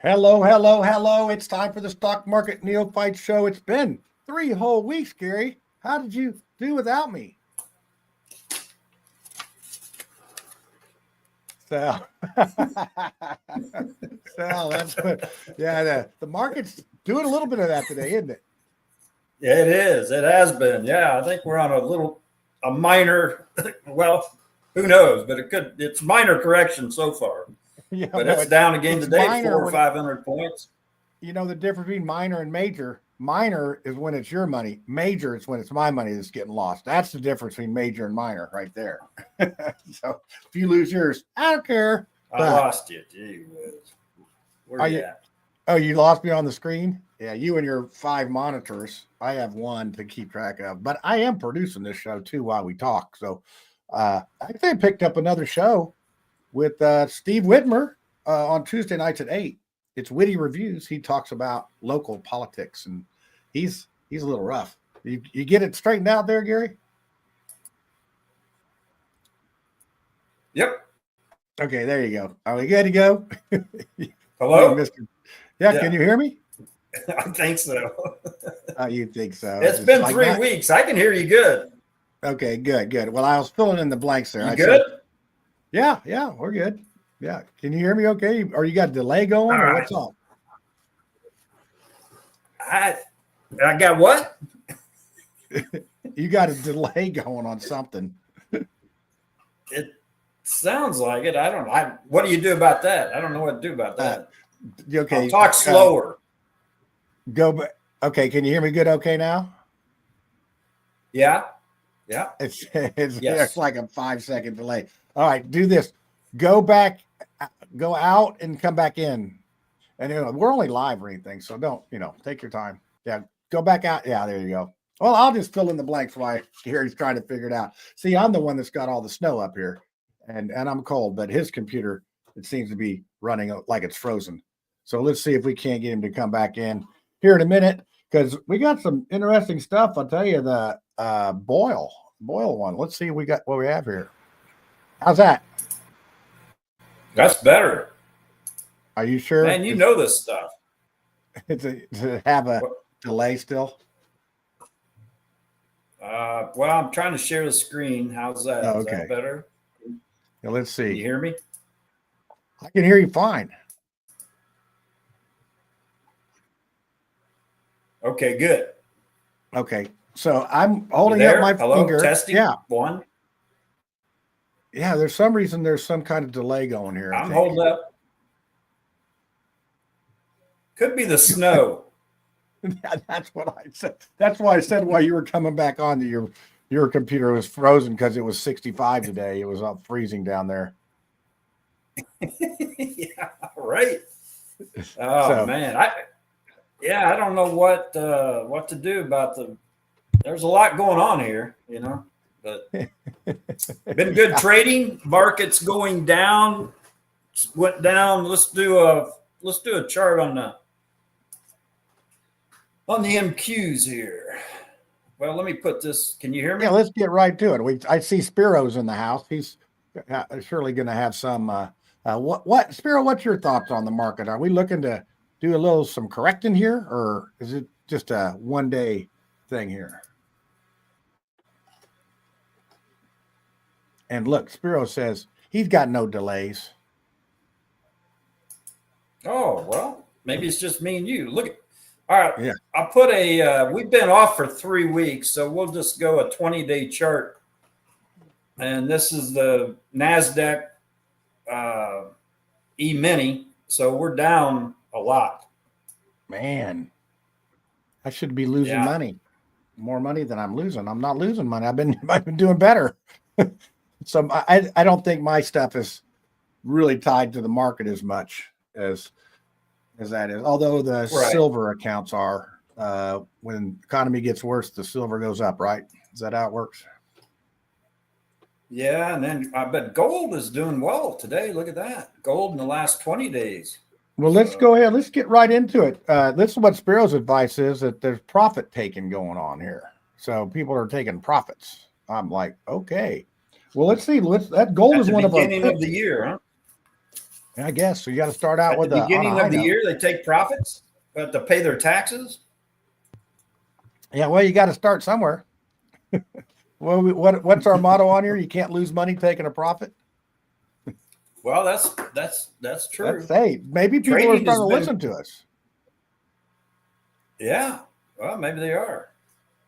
Hello, hello, hello. It's time for the Stock Market Neophytes show. It's been 3 whole weeks, Gary. How did you do without me? Sal. Sal, that's what, yeah, the market's doing a little bit of that today, isn't it? Yeah, it is. It has been. Yeah, I think we're on a minor, well, who knows, but it's minor correction so far. Yeah, But no, it's down again it's today, minor four or when 500 points. you know the difference between minor and major. Minor is when it's your money. Major is when it's my money that's getting lost. That's the difference between major and minor right there. So if you lose yours, I don't care. I lost you. Gee whiz. Where you at? Oh, you lost me on the screen? Yeah, you and your 5 monitors. I have one to keep track of, but I am producing this show too while we talk. So I think I picked up another show with Steve Whitmer on Tuesday nights at 8. It's Witty Reviews. He talks about local politics, and he's a little rough. You get it straightened out there, Gary? Yep. Okay, there you go. Are we good to go? Hello? Mr. Yeah, can you hear me? I think so. You think so? It's been like 3 weeks. I can hear you good. Okay, good. Well, I was filling in the blanks there. You good? Yeah, we're good. Yeah. Can you hear me okay? Or you got a delay going? All or right. What's up? I got what? You got a delay going on something. It sounds like it. I don't know. What do you do about that? I don't know what to do about that. Okay. I'll talk slower. Go back. Okay. Can you hear me good? Okay now? Yeah. It's like a 5-second delay. All right. Do this. Go back, go out and come back in. And we're only live or anything. So don't, take your time. Yeah. Go back out. Yeah. There you go. Well, I'll just fill in the blanks while Gary's trying to figure it out. See, I'm the one that's got all the snow up here and I'm cold, but his computer, it seems to be running like it's frozen. So let's see if we can't get him to come back in here in a minute, because we got some interesting stuff. I'll tell you the boil one. Let's see what we have here. How's that? That's better. Are you sure? Man, you know this stuff. To have a delay still? Well, I'm trying to share the screen. How's that? Oh, okay. Is that better? Now, let's see. Can you hear me? I can hear you fine. Okay, good. Okay. So I'm holding up my finger. Testing. Yeah. 1. Yeah, there's some reason there's some kind of delay going here. I'm holding up. Could be the snow. That's what I said. That's why I said while you were coming back on that your computer was frozen because it was 65 today. It was up freezing down there. Yeah, right. Oh man, I don't know what to do about there's a lot going on here, but been good trading. Markets going down, went down. Let's do a chart on the MQs here. Well, let me put this. Can you hear me? Yeah, let's get right to it. I see Spiro's in the house. He's surely going to have some. What Spiro? What's your thoughts on the market? Are we looking to do some correcting here, or is it just a one-day thing here? And look, Spiro says he's got no delays. Oh, well, maybe it's just me and you. Look at. All right. Yeah. I'll put we've been off for 3 weeks, so we'll just go a 20-day chart. And this is the NASDAQ E-mini. So we're down a lot. Man, I should be losing money. More money than I'm losing. I'm not losing money. I've been doing better. So I don't think my stuff is really tied to the market as much as that is. Although the silver accounts are, when the economy gets worse, the silver goes up, right? Is that how it works? Yeah, and then I bet gold is doing well today. Look at that. Gold in the last 20 days. Well, let's go ahead. Let's get right into it. This is what Spiro's advice is, that there's profit taking going on here. So people are taking profits. I'm like, okay. Well, let's see. That gold is one of our beginning of the year, huh? I guess so. You got to start out At the with on a beginning high of the note. year, they take profits to pay their taxes. Yeah, well, you got to start somewhere. Well, what's our motto on here? You can't lose money taking a profit. Well, that's true. Hey, maybe people are Trading has starting to been, listen to us. yeah. Well, maybe they are.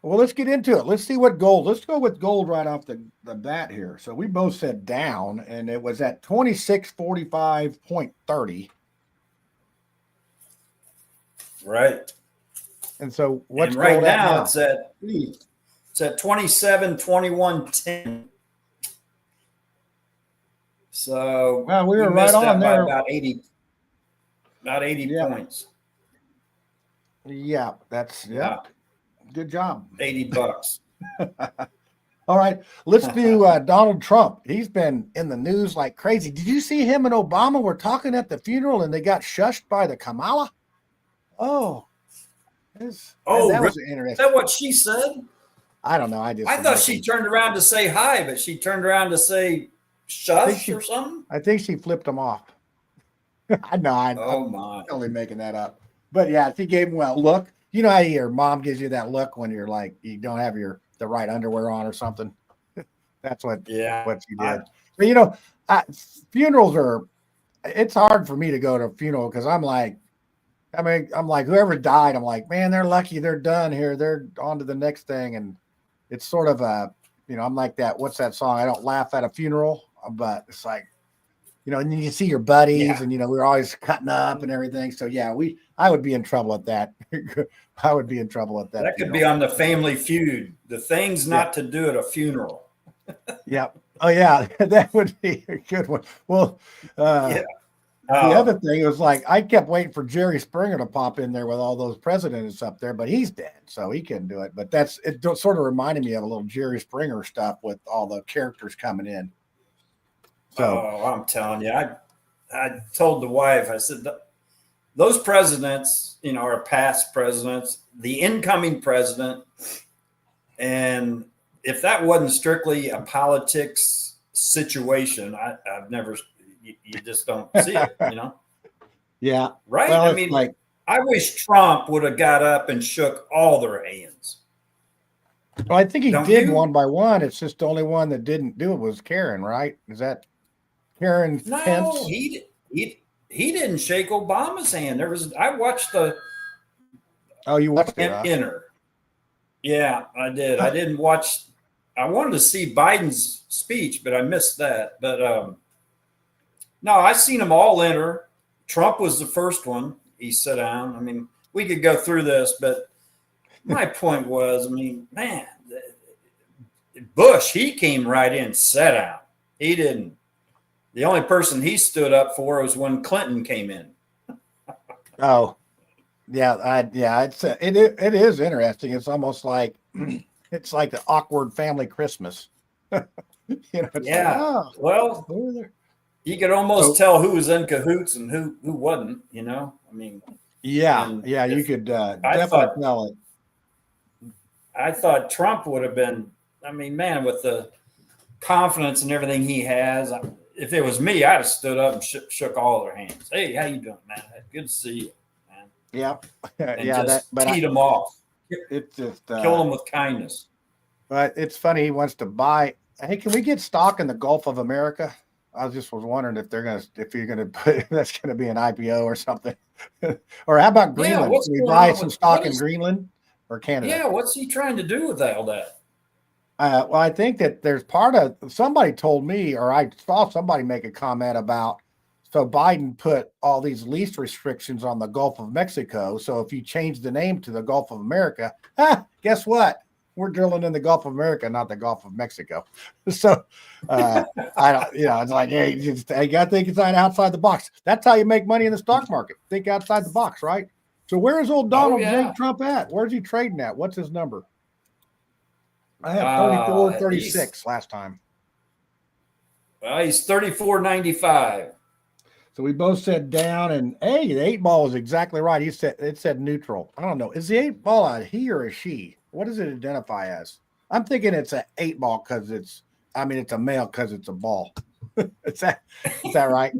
Well, let's get into it. Let's see what gold. Let's go with gold right off the bat here. So we both said down, and it was at 2645.30. Right. And so what's And right gold at now now? it's at 27.2110. So Well, we we were right missed on that by there. about 80 Yeah. points. Yeah, Yeah. Good job. $80. All right, let's do Donald Trump. He's been in the news like crazy. Did you see him and Obama were talking at the funeral and they got shushed by the Kamala? Oh, that Really? was Is interesting. that what she said? I don't know. I thought she turned around to say hi, but she turned around to say shush or something. I think she flipped him off. I know. I'm totally making that up. But yeah, she gave him a look. You know how your mom gives you that look when you're like you don't have the right underwear on or something. That's what she did. But funerals are. It's hard for me to go to a funeral because I'm like whoever died. I'm like, man, they're lucky. They're done here. They're on to the next thing, and it's sort of I'm like that. What's that song? I don't laugh at a funeral, but it's like. And you see your buddies and, we're always cutting up and everything. So, I would be in trouble at that. I would be in trouble at that. That could be on the Family Feud. The things not to do at a funeral. Yep. Oh, yeah. That would be a good one. Well, the other thing was like, I kept waiting for Jerry Springer to pop in there with all those presidents up there, but he's dead. So he couldn't do it. But it sort of reminded me of a little Jerry Springer stuff with all the characters coming in. So, I'm telling you, I told the wife, I said, those presidents, are past presidents, the incoming president, and if that wasn't strictly a politics situation, I've never, you just don't see it, Yeah. Right? Well, I mean, I wish Trump would have got up and shook all their hands. Well, I think he did one by one. It's just the only one that didn't do it was Karen, right? Is that Karen Pence? No, he didn't shake Obama's hand. I watched the. Oh, you watched it? Enter. Yeah, I did. I didn't watch. I wanted to see Biden's speech, but I missed that. But no, I seen them all enter. Trump was the first one. He sat down. I mean, we could go through this, but my point was, I mean, man, Bush, he came right in, sat down. He didn't. The only person he stood up for was when Clinton came in. Oh, yeah, it is interesting. It's almost like it's like the awkward family Christmas. Well, you could almost tell who was in cahoots and who wasn't. I mean, you could definitely tell it. I thought Trump would have been. I mean, man, with the confidence and everything he has. If it was me, I'd have stood up and shook all their hands. Hey, how you doing, man? Good to see you, man. Yeah, and teed them off. It's just kill them with kindness. But it's funny. He wants to buy. Hey, can we get stock in the Gulf of America? I was wondering if you're gonna put that's gonna be an IPO or something, or how about Greenland? Can we buy some stock in Greenland or Canada? Yeah, what's he trying to do with all that? Well, I think that there's somebody told me, or I saw somebody make a comment about, so Biden put all these lease restrictions on the Gulf of Mexico. So if you change the name to the Gulf of America, guess what? We're drilling in the Gulf of America, not the Gulf of Mexico. So I don't, it's like, hey, you got to think outside the box. That's how you make money in the stock market. Think outside the box, right? So where is old Donald J. Trump at? Where's he trading at? What's his number? I had 34, 36 last time. Well, he's 34.95. So we both said down, and hey, the 8 ball was exactly right. It said neutral. I don't know. Is the 8 ball a he or a she? What does it identify as? I'm thinking it's an 8 ball because it's a male because it's a ball. Is that right?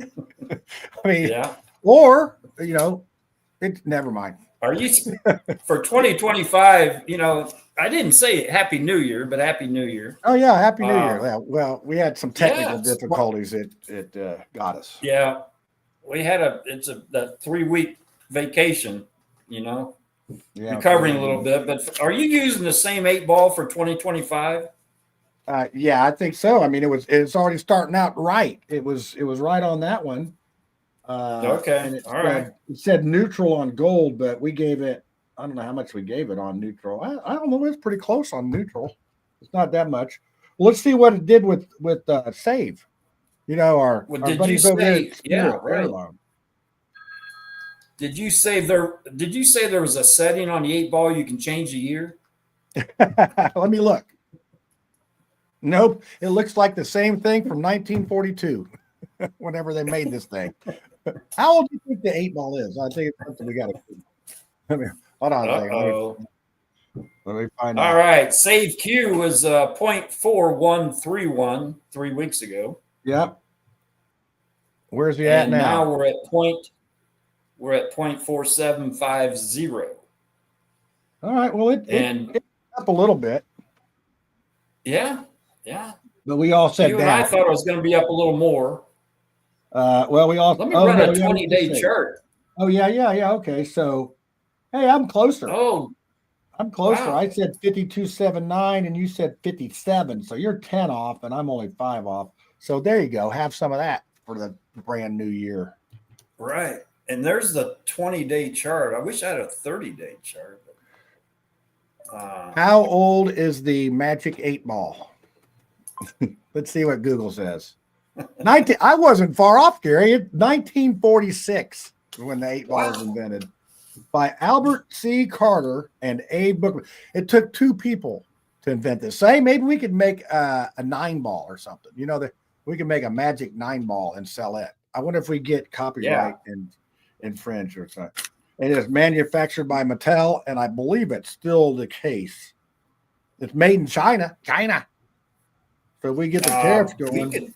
I mean, Yeah. or it's never mind. Are you for 2025? I didn't say Happy New Year, but Happy New Year. Oh yeah, Happy New Year. Yeah, well, we had some technical Yeah. difficulties that got us. Yeah. We had that 3-week vacation, Yeah, recovering a little bit. But are you using the same 8-ball for 2025? Yeah, I think so. I mean, it's already starting out right. It was right on that one. Okay. And All right. it said neutral on gold, but we gave it, I don't know how much we gave it on neutral. I don't know. It's pretty close on neutral. It's not that much. Well, let's see what it did with save. Our did buddies you over there say? at Yeah, Spirit right. Airline. Did you say there was a setting on the 8-ball you can change the year? Let me look. Nope. It looks like the same thing from 1942, whenever they made this thing. How old do you think the 8-ball is? I think it's something we got to see. Hold on a second. Let me find out. All right. Save Q was 0.4131 3 weeks ago. Yep. Where's he at now? Now we're at 0.4750. All right. Well, it's up a little bit. Yeah. But we all said you and I thought it was going to be up a little more. Well, we all. Let me run a 20-day chart. Oh yeah. Okay. So, hey, I'm closer. Oh, I'm closer. Wow. I said 52.79 and you said 57. So you're 10 off and I'm only 5 off. So there you go. Have some of that for the brand new year. Right. And there's the 20-day chart. I wish I had a 30-day chart. How old is the Magic 8-ball? Let's see what Google says. I wasn't far off, Gary. 1946 when the 8-ball was invented. By Albert C. Carter and A. Bookman. It took 2 people to invent this. Say maybe we could make a 9-ball or something. We can make a Magic 9-ball and sell it. I wonder if we get copyright and infringe or something. It is manufactured by Mattel, and I believe it's still the case. It's made in China. So if we get the tariffs going,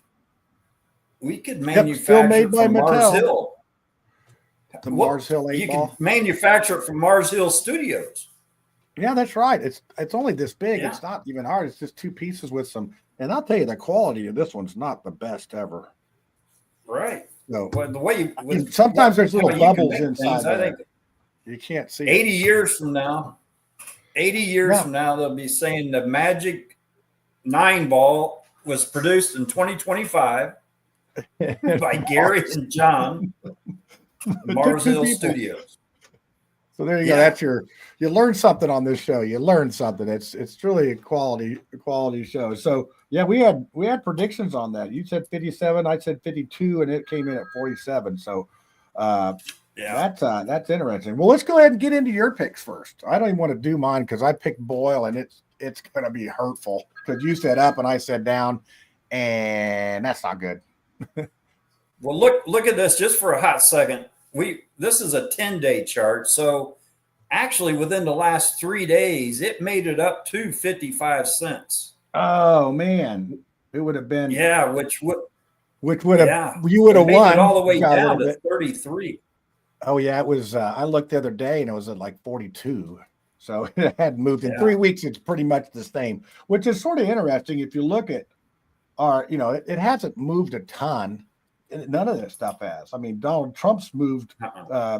we could manufacture still made by from Mars Mattel. Hill. The Mars Hill 8-ball. You can manufacture it from Mars Hill Studios. Yeah, that's right. It's only this big. Yeah. It's not even hard. It's just 2 pieces with some. And I'll tell you, the quality of this one's not the best ever. Right. No. Well, the way sometimes there's little bubbles inside I there. think You can't see 80 years from now, they'll be saying the Magic 9-ball was produced in 2025 by Gary and John Mars Hill Studios. So there you go. That's you learn something on this show. You learn something. It's really a quality show. So yeah, we had predictions on that. You said 57, I said 52, and it came in at 47. So that's interesting. Well, let's go ahead and get into your picks first. I don't even want to do mine because I picked Boyle, and it's going to be hurtful because you said up and I said down, and that's not good. Well, look at this just for a hot second. This is a 10-day chart, so actually within the last 3 days, it made it up to 55 cents. Oh man, it would have been which would have you would have won it all the way down to 33. Oh yeah, it was. I looked the other day and it was at like 42. So it had moved in 3 weeks. It's pretty much the same, which is sort of interesting if you look at it hasn't moved a ton. None of this stuff has. I mean, Donald Trump's moved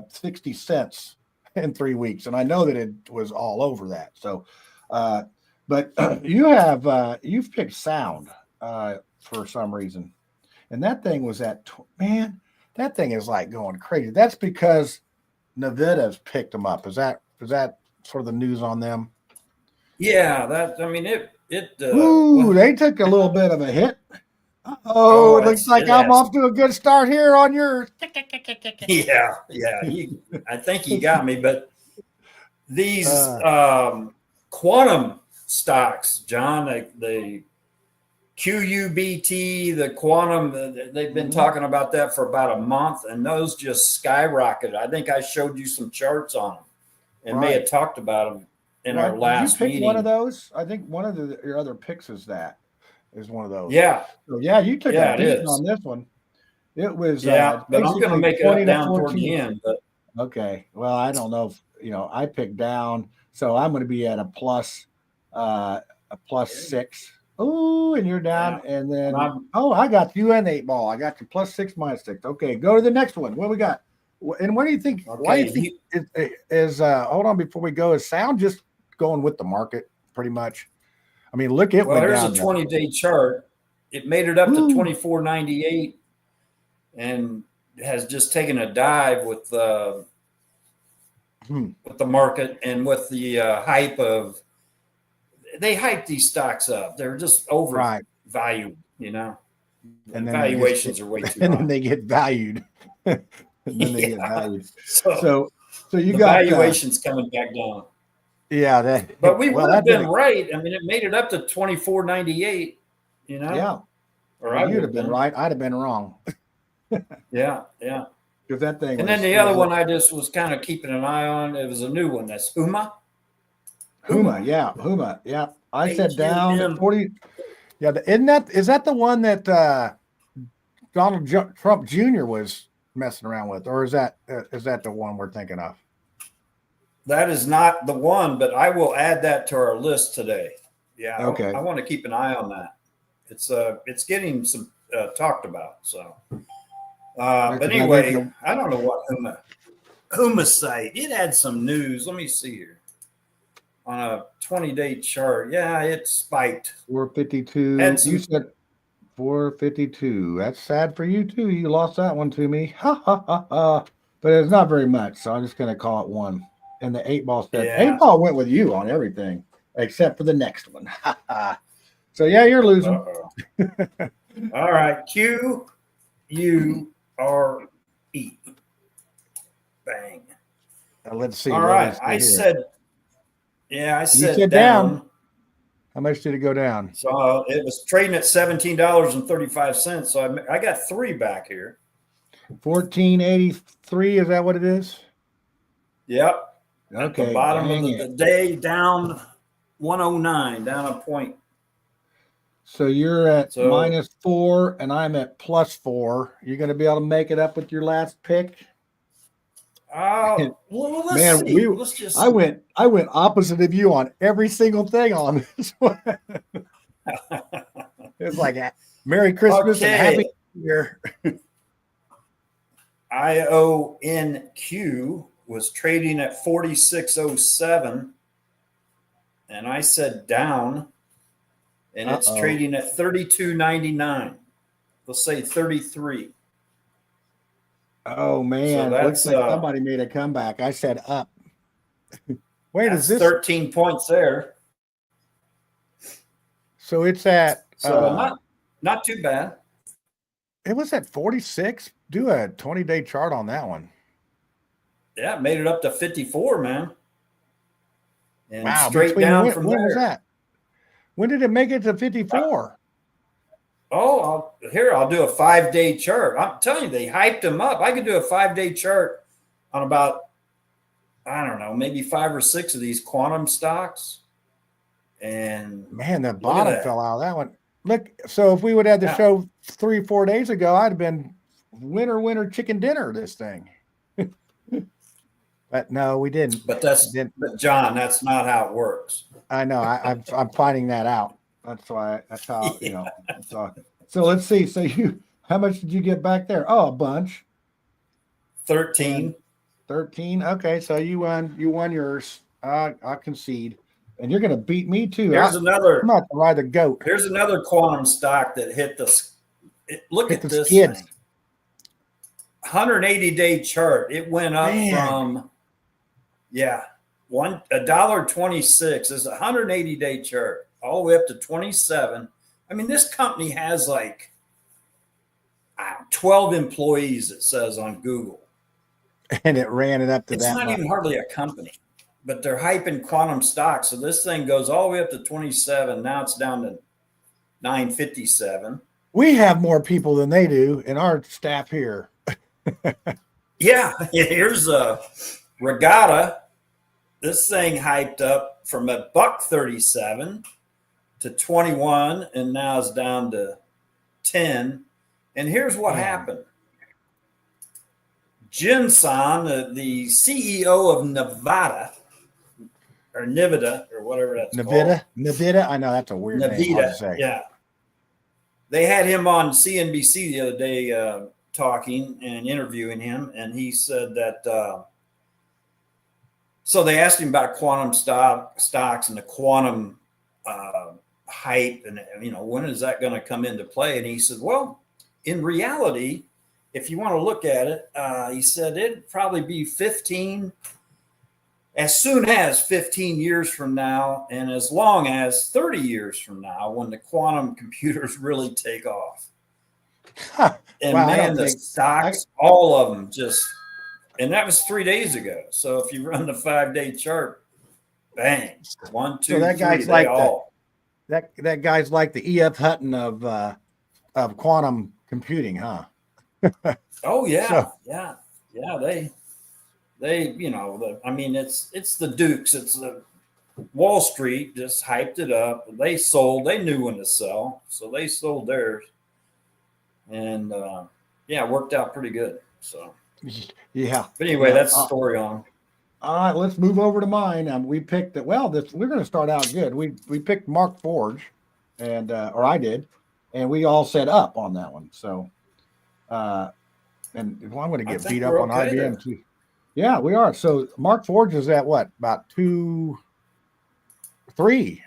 60 cents in 3 weeks, and I know that it was all over that. So, but you've picked Sound for some reason, and that thing was man. That thing is like going crazy. That's because Neophytes picked them up. Is that sort of the news on them? Yeah, they took a little bit of a hit. It looks like I'm off to a good start here on yours. Yeah. I think you got me, but these quantum stocks, John, the QUBT, the quantum, they've been talking about that for about a month, and those just skyrocketed. I think I showed you some charts on them and may have talked about them in our last meeting. One of those? I think one of your other picks is one of those. Yeah. So you took a beating on this one. It was Yeah, but I'm going to basically make it 20 up to down toward the 14. end. But Okay. Well, I don't know if I picked down, so I'm going to be at a plus 6. Oh, and you're yeah, down, and and then I'm I got you and 8 ball. I got you plus 6 minus 6. Okay, go to the next one. What we got? And what do you think? Why do you think okay. is hold on before we go? Is sound just going with the market pretty much? I mean, look, it Well, went here's a down to 20-day chart. It made it up to woo, 24.98 and has just taken a dive hmm, with the market and with the hype of they hype these stocks up. They're just right, overvalued, and The then they just get, valuations are way too and then high. they get valued, and then they get Yeah. valued. So So, you the got valuation's coming back down. yeah, that But we well, would have that did been it. right. I mean, it made it up to 24.98, Yeah, or well, I you'd would have have been been. right. I'd have been wrong Yeah, yeah. because that thing And then was the it other was one I just was kind of keeping an eye on. It was a new one. That's Huma. Huma. Yeah, Huma. Yeah, I said down HUM. 40. Yeah, is that the one that Trump Jr. was messing around with, or is that the one we're thinking of? That is not the one, but I will add that to our list today. Yeah, Okay. I want to keep an eye on that. It's getting some talked about. So, Yeah, but 'cause I think anyway, I don't know what Huma site. It had some news. Let me see here on a 20-day chart. Yeah, it spiked. 452. Had You some. said 452. That's sad for you too. You lost that one to me. Ha ha ha ha. But it's not very much, so I'm just gonna call it one. And the 8 ball said eight Yeah. ball went with you on everything except for the next one. Ha ha. So yeah, you're losing. Uh-oh. All right. QURE. Bang. Let's see. All What right. is I it here? said, yeah, I You said said down. down. How much did it go down? So it was trading at $17.35. So I got 3 back here. 1483. Is that what it is? Yep. At the Okay, bottom of dang the it. day, down 109, down a point. So you're at So, -4 and I'm at +4. You're going to be able to make it up with your last pick. well, let's Man, see. Let's just I see. went opposite of you on every single thing on this one. It's like Merry Christmas and Okay. Happy New Year. IONQ was trading at 46.07, and I said down, and it's Uh-oh. trading at 32.99. Let's say 33. Oh So man, looks like somebody made a comeback. I said up. Wait, is that's this 13 points there. so it's at So not too bad. it was at 46. Do a 20-day chart on that one. Yeah, it made it up to 54, man. And Wow, straight down from when was there. that? When did it make it to 54? I'll do a 5-day chart. I'm telling you, they hyped them up. I could do a 5-day chart on about, I don't know, maybe 5 or 6 of these quantum stocks. And Man, the bottom fell out of that one. Look, so if we would have the show 3-4 days ago, I'd have been winner chicken dinner this thing. But no, we didn't. But John, that's not how it works. I know. I'm finding that out. That's how That's all. So let's see. So how much did you get back there? Oh, a bunch. 13. 13. Okay, so you won yours. I concede, and you're going to beat me too. I'm about to ride the goat. Here's another quantum stock that hit look at this skids. thing. 180-day chart. It went up from $1.26 is a 180-day chart all the way up to 27. I mean, this company has like 12 employees, it says on Google. And it ran it up to it's that. It's not even hardly a company, but they're hyping quantum stocks. So this thing goes all the way up to 27. Now it's down to 957. We have more people than they do in our staff here. Yeah, here's a Regatta. This thing hyped up from $1.37 to 21, and now it's down to 10. And here's what happened. Jinsan, the CEO of Nevada or Nvidia or whatever that's called. Nvidia. I know that's a weird name. Hard to say. Yeah. They had him on CNBC the other day talking and interviewing him, and he said that. So they asked him about quantum stocks and the quantum hype, and when is that going to come into play? And he said, well, in reality, if you want to look at it, he said it'd probably be as soon as 15 years from now, and as long as 30 years from now, when the quantum computers really take off. And wow, man, the stocks, all of them and that was 3 days ago. So if you run the 5-day chart, bang, 1, 2, so that 3, guy's they like all. That guy's like the E.F. Hutton of quantum computing, huh? Oh yeah, yeah. They it's the Dukes. It's the Wall Street just hyped it up. They sold. They knew when to sell, so they sold theirs, and it worked out pretty good. So yeah. But anyway, that's the story on. All right, let's move over to mine. We picked it. Well, we're going to start out good. We picked Mark Forge, and or I did, and we all set up on that one. So, I'm going to get beat up on IBM too. Yeah, we are. So Mark Forge is at what, about 2.3?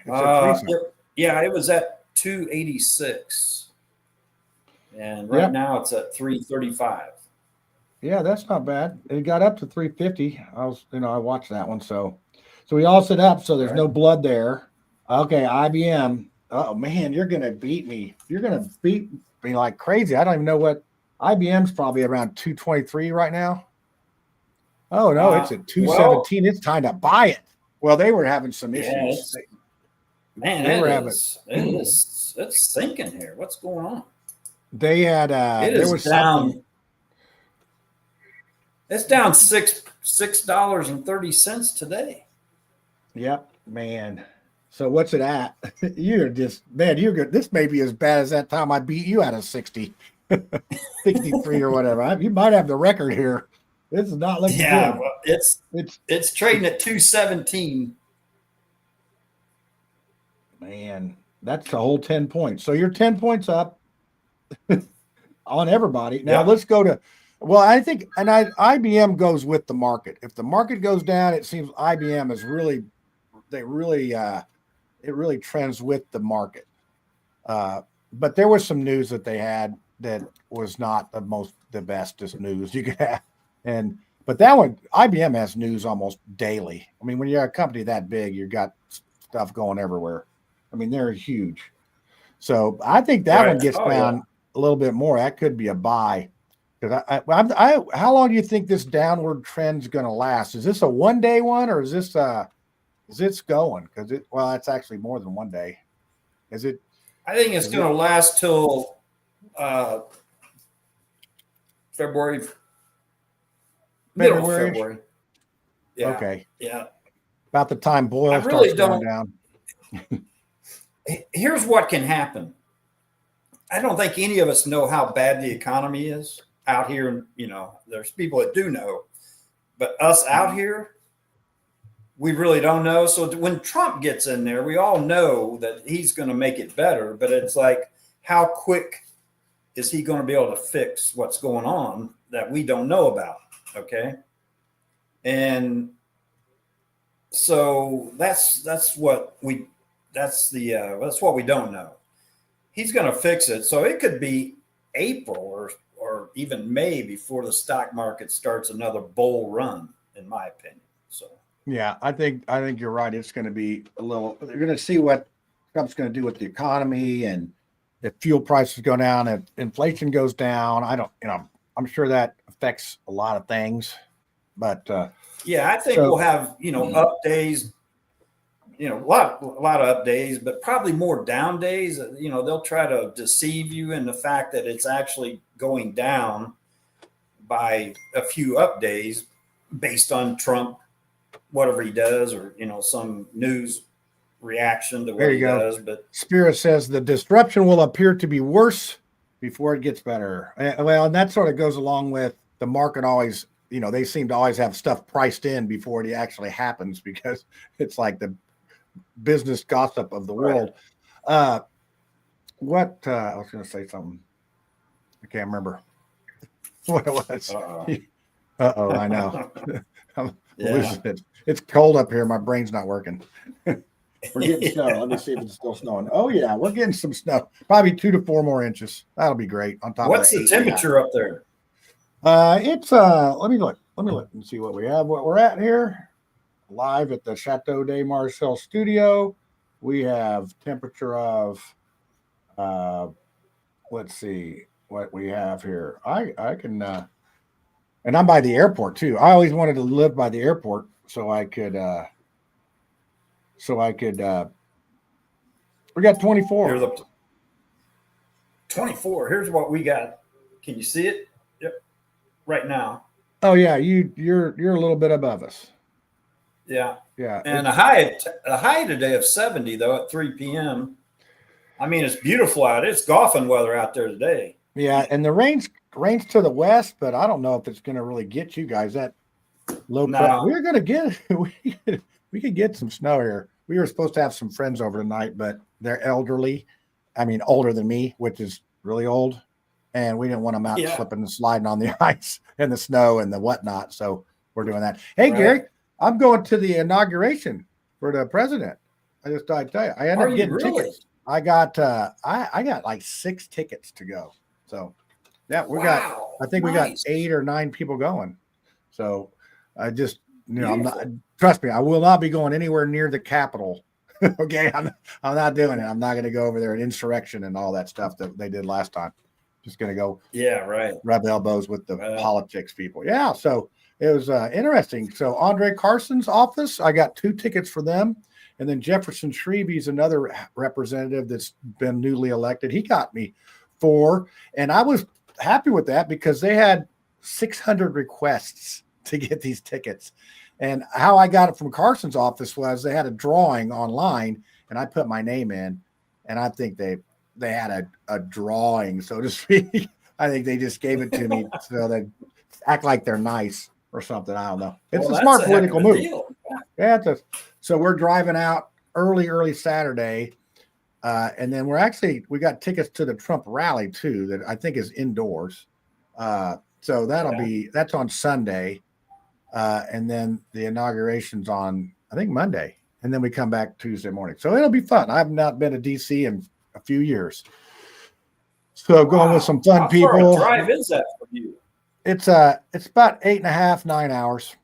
Yeah, it was at 286, and right now it's at 335. Yeah, that's not bad. It got up to 350. I watched that one. So we all set up. So there's no blood there. Okay, IBM. Oh man, you're gonna beat me. You're gonna beat me like crazy. I don't even know what IBM's probably around 223 right now. Oh no, it's at 217. It's time to buy it. Well, they were having some issues. It's sinking here. What's going on? They had there was down. It's down $6.30 today. Yep, man. So what's it at? You're just, man, you're good. This may be as bad as that time I beat you out of 60, 63 or whatever. You might have the record here. This is not looking good. Well, it's trading at 217. Man, that's a whole 10 points. So you're 10 points up on everybody. Now let's go to, well, I think, and IBM goes with the market. If the market goes down, it seems IBM is really, it really trends with the market. But there was some news that they had that was not the bestest news you could have. But that one, IBM has news almost daily. I mean, when you're a company that big, you've got stuff going everywhere. I mean, they're huge. So I think that one gets down a little bit more. That could be a buy. Because how long do you think this downward trend is going to last? Is this a 1-day one, or is this going? Because it's actually more than 1 day. Is it? I think it's going to last till February. Middle of February. Yeah. Okay. Yeah. About the time Boyle starts going down. Here's what can happen. I don't think any of us know how bad the economy is out here. There's people that do know, but us out here, we really don't know. So when Trump gets in there, we all know that he's going to make it better, but it's like, how quick is he going to be able to fix what's going on that we don't know about? Okay. And so that's what we don't know. He's going to fix it. So it could be April or even May before the stock market starts another bull run, in my opinion. So yeah, I think you're right. It's going to be you're going to see what Trump's going to do with the economy, and if fuel prices go down, if inflation goes down. I'm sure that affects a lot of things, but I think we'll have up days, a lot of up days, but probably more down days. They'll try to deceive you in the fact that it's actually going down by a few up days based on Trump, whatever he does, or some news reaction to what he does. But Spirit says the disruption will appear to be worse before it gets better. Well, and that sort of goes along with the market always they seem to always have stuff priced in before it actually happens because it's like the business gossip of the world. I was going to say something. I can't remember what it was. Uh-oh, I know. I'm losing it. It's cold up here. My brain's not working. We're getting snow. Let me see if it's still snowing. Oh yeah, we're getting some snow. Probably 2 to 4 more inches. That'll be great. On top What's of the temperature up there? It's let me look and see what we have. What we're at here, live at the Chateau de Marcel studio. We have temperature of let's see what we have here. I can and I'm by the airport too. I always wanted to live by the airport so I could we got 24. Here's 24. Here's what we got. Can you see it? Yep. Right now. Oh yeah, you're a little bit above us. Yeah. Yeah. And a high today of 70 though at 3 p.m. I mean, it's beautiful out. It's golfing weather out there today. Yeah, and the rain's to the west, but I don't know if it's going to really get you guys that low. No. We're going to get we could get some snow here. We were supposed to have some friends over tonight, but they're elderly. I mean, older than me, which is really old, and we didn't want them out slipping and sliding on the ice and the snow and the whatnot. So we're doing that. Hey, Gary, I'm going to the inauguration for the president. I just thought I'd tell you, I ended up getting tickets. I got I got like 6 tickets to go. So yeah, I think we got 8 or 9 people going. So I just I'm not, trust me, I will not be going anywhere near the Capitol. Okay, I'm not doing it. I'm not going to go over there and insurrection and all that stuff that they did last time. Just going to go rub elbows with the politics people. Yeah, so it was interesting. So Andre Carson's office, I got 2 tickets for them. And then Jefferson Shreve's another representative that's been newly elected. He got me 4. And I was happy with that because they had 600 requests to get these tickets. And how I got it from Carson's office was they had a drawing online and I put my name in. And I think they had a drawing, so to speak. I think they just gave it to me so they act like they're nice or something. I don't know. It's a smart political move. Yeah, so we're driving out early Saturday. And then we got tickets to the Trump rally too, that I think is indoors. So that's on Sunday. And then the inauguration's on, I think, Monday. And then we come back Tuesday morning. So it'll be fun. I've not been to DC in a few years. So going with some fun people. How far a drive is that for you? It's about 8.5, 9 hours.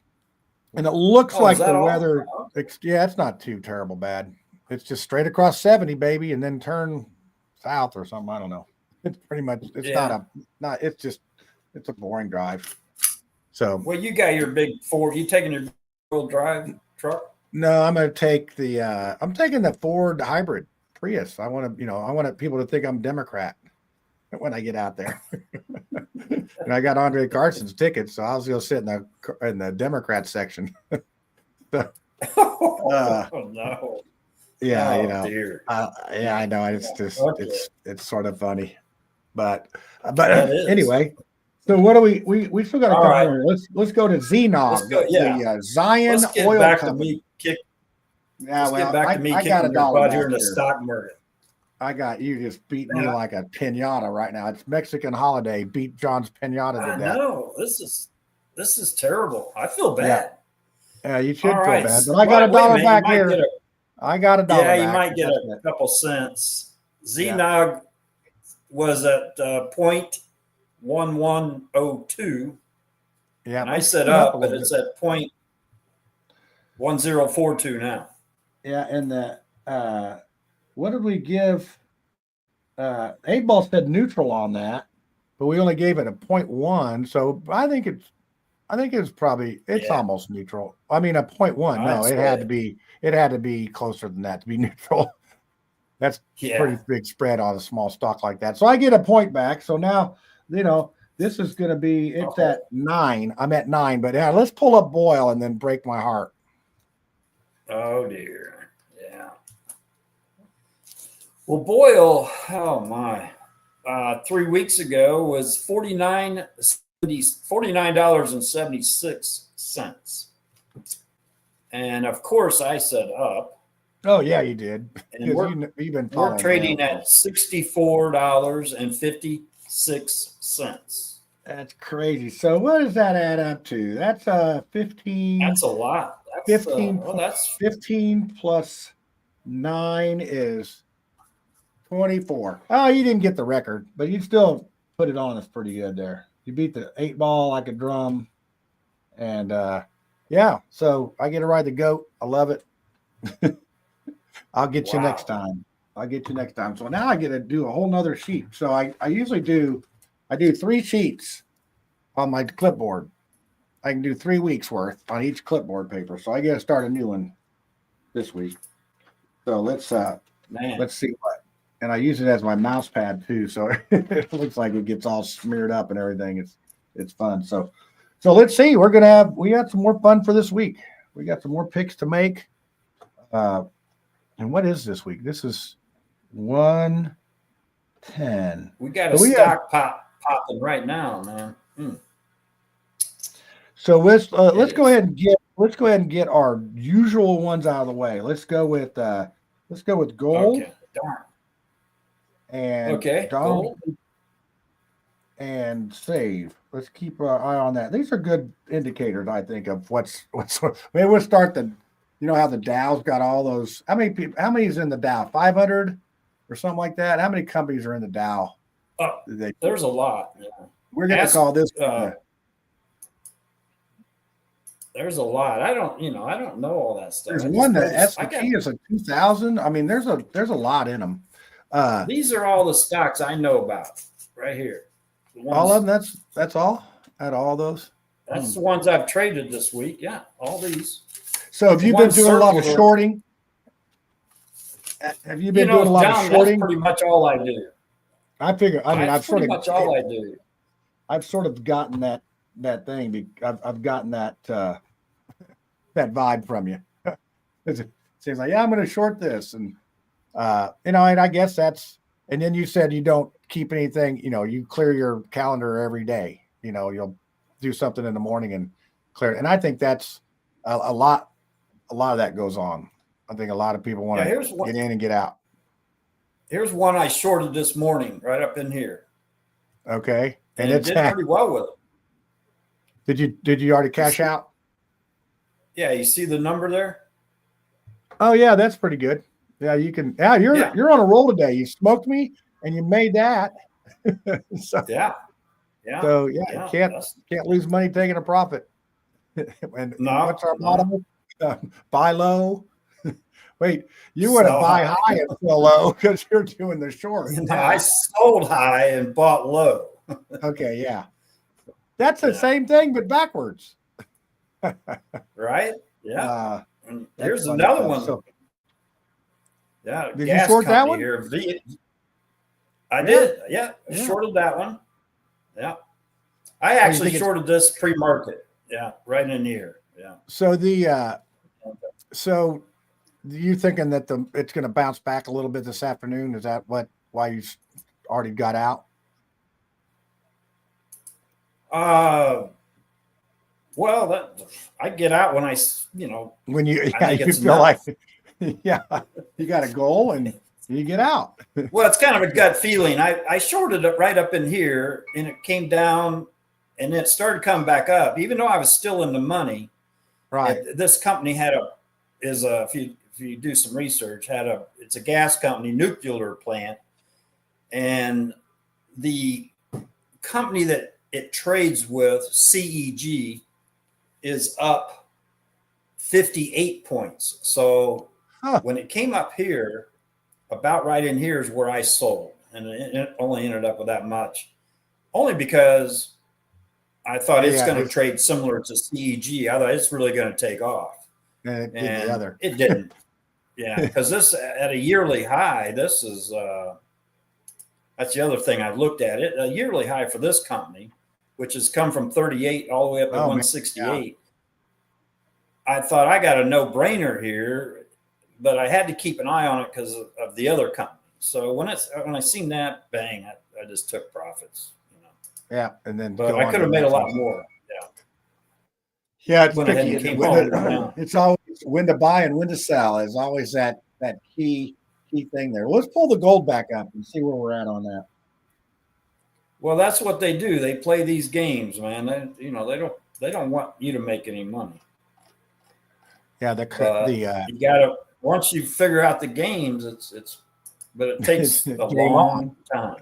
And it looks like the weather, it's not too terrible bad. It's just straight across 70, baby, and then turn south or something. I don't know. It's pretty much, it's a boring drive. So, well, you got your big Ford. You taking your four-wheel drive truck? No, I'm going to take I'm taking the Ford hybrid Prius. I want people to think I'm Democrat when I get out there. And I got Andre Carson's tickets, so I was going to sit in the Democrat section. No. Yeah, dear. I know. It's just it's sort of funny, but anyway. So what do we still got a couple more. Let's go to Znog, the Zion Oil Company. Get back to me I got kicking your butt here in the stock market. I got you just beat me like a pinata right now. It's Mexican holiday. Beat John's pinata to death. No, this is terrible. I feel bad. Yeah, you should feel bad. But I got $1 back here. I got $1 back. Yeah, you might get a couple cents. Znog was at 0.1102. Yeah, and I set up, but it's at 0.1042 now. Yeah, and what did we give? 8Ball said neutral on that, but we only gave it a 0.1. So I think it's probably almost neutral. I mean, a 0.1. No, it had to be closer than that to be neutral. That's pretty big spread on a small stock like that. So I get a point back. So now, this is going to be, it's at 9. I'm at 9, but let's pull up Boyle and then break my heart. Oh dear. Yeah. Well, Boyle, oh my, 3 weeks ago was 49 $49.76. And of course, I said up. Oh yeah, you did. And You've been we're following trading me, at $64.56. That's crazy. So what does that add up to? That's 15. That's a lot. 15, That's 15 plus 9 is 24. Oh, you didn't get the record, but you still put it on us pretty good there. You beat the 8-ball like a drum. And yeah, so I get to ride the goat. I love it. I'll get you next time. I'll get you next time. So now I get to do a whole nother sheet. So I usually do 3 sheets on my clipboard. I can do 3 weeks worth on each clipboard paper. So I get to start a new one this week. So let's see what. And I use it as my mouse pad too. So it looks like it gets all smeared up and everything. It's fun. So let's see. We got some more fun for this week. We got some more picks to make. And what is this week? This is 110. We got a stock popping right now, man. So let's go ahead and get our usual ones out of the way. Let's go with gold. Okay. Darn. And gold. And save. Let's keep our eye on that. These are good indicators, I think, of what's. Maybe we'll start how the Dow's got all those. How many is in the Dow? 500 or something like that. How many companies are in the Dow? There's a lot. Yeah. We're going to call this. There's a lot. I don't know all that stuff. There's one that S&P is a 2,000. I mean, there's a lot in them. These are all the stocks I know about right here. All of them. That's all. Out of all those. That's the ones I've traded this week. Yeah, all these. So have you been doing a lot of shorting? Have you been doing a lot of shorting? That's pretty much all I do. I figure. I mean, I've all I do. I've sort of gotten that thing. I've gotten that that vibe from you. It seems like, yeah, I'm going to short this, and and I guess that's. And then you said you don't keep anything. You clear your calendar every day. You'll do something in the morning and clear it. And I think that's a lot. A lot of that goes on. I think a lot of people want to get in and get out. Here's one I shorted this morning, right up in here. Okay, and it did pretty well with it. Did you already cash out? Yeah, you see the number there? Oh yeah, that's pretty good. Yeah, you can. Yeah, you're on a roll today. You smoked me, and you made that. So, yeah. So you can't lose money taking a profit. And what's our motto? Buy low. Wait, you want to buy high and sell low because you're doing the short. I sold high and bought low. Okay, yeah. That's the same thing, but backwards. Right? Yeah. Here's another one. So, yeah. Did you short that one? Here. I did. Yeah. Shorted that one. Yeah. I actually shorted this pre-market. Yeah. Right in here. Yeah. So so you thinking that it's going to bounce back a little bit this afternoon? Is that why you already got out? Well, I get out when when you feel like you got a goal and you get out. Well, it's kind of a gut feeling. I shorted it right up in here and it came down and it started coming back up, even though I was still in the money. Right. This company if you do some research, it's a gas company, nuclear plant, and the company that it trades with, CEG, is up 58 points. So when it came up here, about right in here is where I sold, and it only ended up with that much, only because I thought it's going to trade similar to CEG. I thought it's really going to take off. And it didn't. Yeah, because this at a yearly high, this is that's the other thing I looked at it. A yearly high for this company, which has come from 38 all the way up to 168. Yeah. I thought I got a no-brainer here, but I had to keep an eye on it because of the other company. So when I seen that, bang, I just took profits. Yeah, and then But go I on could to have the made a next lot one. more. Yeah, it's Went ahead tricky. and came When home. to, it's always when to buy and when to sell is always that key thing there. Let's pull the gold back up and see where we're at on that. Well, that's what they do. They play these games, man. They don't want you to make any money. Yeah, You gotta once you figure out the games, but it takes it's a game on. long time.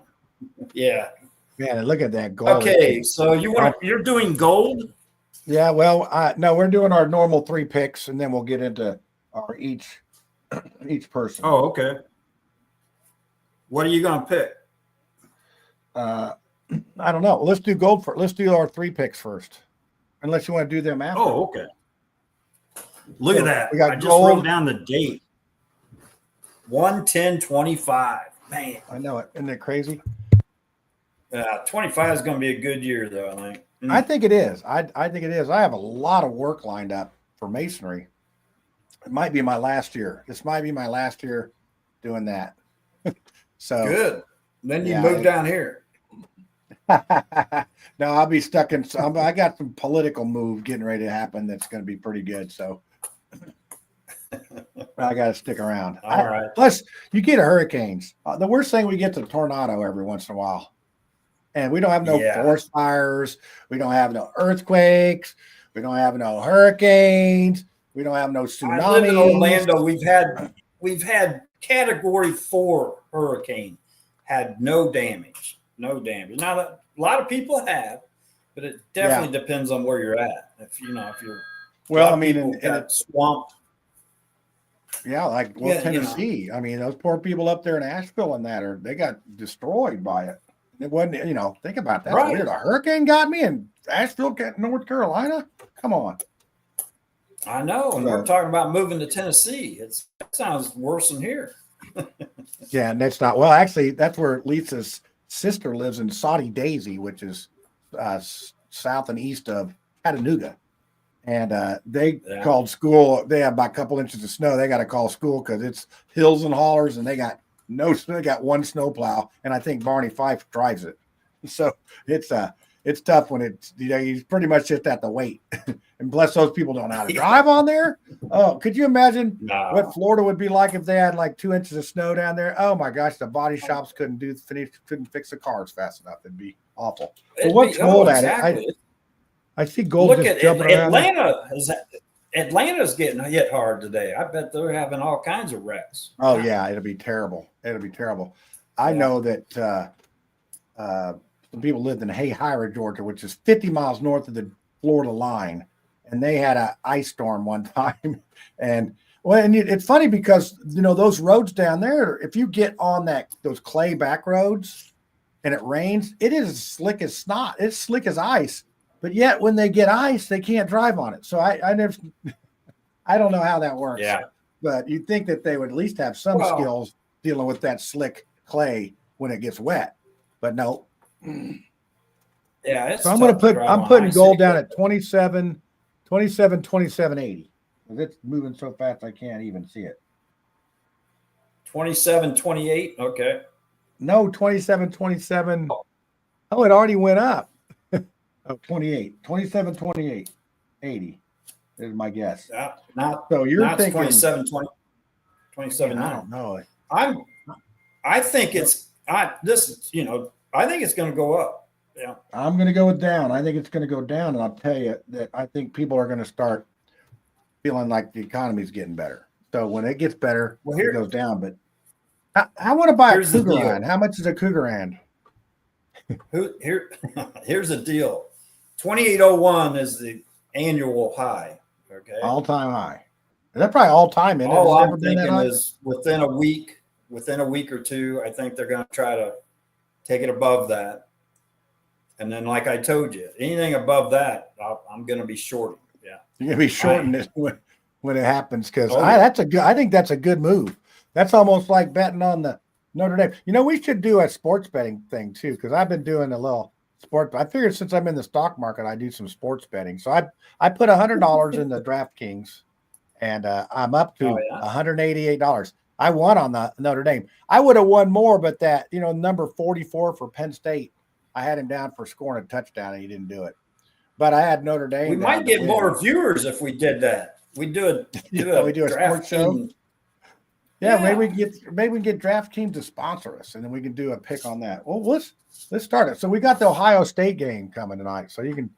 Yeah. Man, look at that gold. Okay, so you're doing gold? Yeah, well, no, we're doing our normal 3 picks, and then we'll get into our each person. Oh, okay. What are you gonna pick? I don't know. Let's do gold for. Let's do our 3 picks first, unless you want to do them after. Oh, okay. Look at that. We got I just gold. wrote down the date. 1/10/25. Man, I know it. Isn't it crazy? 25 is going to be a good year, though, I think. I think it is. I think it is. I have a lot of work lined up for masonry. It might be my last year. This might be my last year doing that. So good. Then you move down here. No, I'll be stuck in some. I got some political move getting ready to happen that's going to be pretty good. So I got to stick around. All right. Plus, you get hurricanes. The worst thing we get is a tornado every once in a while. And we don't have no forest fires. We don't have no earthquakes. We don't have no hurricanes. We don't have no tsunamis. I live in Orlando. We've had Category 4 hurricane. Had no damage. No damage. Now a lot of people have, but it definitely depends on where you're at. If you're got swamped. Yeah, like Tennessee. I mean, those poor people up there in Asheville and they got destroyed by it. It wasn't, think about that. Right. Weird. A hurricane got me in Asheville, North Carolina. Come on. I know. And we're talking about moving to Tennessee. It sounds worse than here. Yeah, and that's not. Well, actually, that's where Lisa's sister lives in Saudi Daisy, which is south and east of Chattanooga. And they called school. They have about a couple inches of snow. They got to call school because it's hills and hollers, and they got they got one snowplow, and I think Barney Fife drives it. So it's tough when it's he's pretty much just at the wait. And bless those people don't know how to drive on there. Oh, could you imagine what Florida would be like if they had like 2 inches of snow down there? Oh my gosh, the body shops couldn't fix the cars fast enough. It'd be awful. But what's gold at it? I see gold. Look at Atlanta. Atlanta's getting hit hard today. I bet they're having all kinds of wrecks. Oh yeah, it'll be terrible. It'll be terrible. I know that some people lived in Hayhira, Georgia, which is 50 miles north of the Florida line, and they had an ice storm one time. And it's funny because those roads down there, if you get on those clay back roads and it rains, it is as slick as snot. It's slick as ice. But yet, when they get ice, they can't drive on it. So I don't know how that works. Yeah. But you'd think that they would at least have some skills dealing with that slick clay when it gets wet. But no. Yeah. So I'm putting gold down at 27.80. It's moving so fast I can't even see it. 27.28. Okay. No, 27.27. Oh, it already went up. 28, 27.28, 80 is my guess. So you're thinking 27.20, 27.9. I don't know. I think it's I think it's going to go up. Yeah. I'm going to go down. I think it's going to go down, and I'll tell you that I think people are going to start feeling like the economy's getting better. So when it gets better, it goes down. But I want to buy a Cougarand. How much is a Cougarand? Here's the deal. 2801 is the annual high. Okay. All-time high. Is that probably all-time? All I'm thinking is within a week or two, I think they're going to try to take it above that. And then, like I told you, anything above that, I'm going to be shorting. Yeah. You're going to be shorting it when it happens because I think that's a good move. That's almost like betting on the Notre Dame. We should do a sports betting thing too, because I've been doing a little sport. I figured since I'm in the stock market, I do some sports betting. So I put $100 in the DraftKings, and I'm up to $188. I won on the Notre Dame. I would have won more, but that number 44 for Penn State, I had him down for scoring a touchdown, and he didn't do it. But I had Notre Dame. We might get more viewers if we did that. We do we do a sports show. Yeah, maybe we can get DraftKings to sponsor us, and then we can do a pick on that. Well, let's start it. So we got the Ohio State game coming tonight, so you can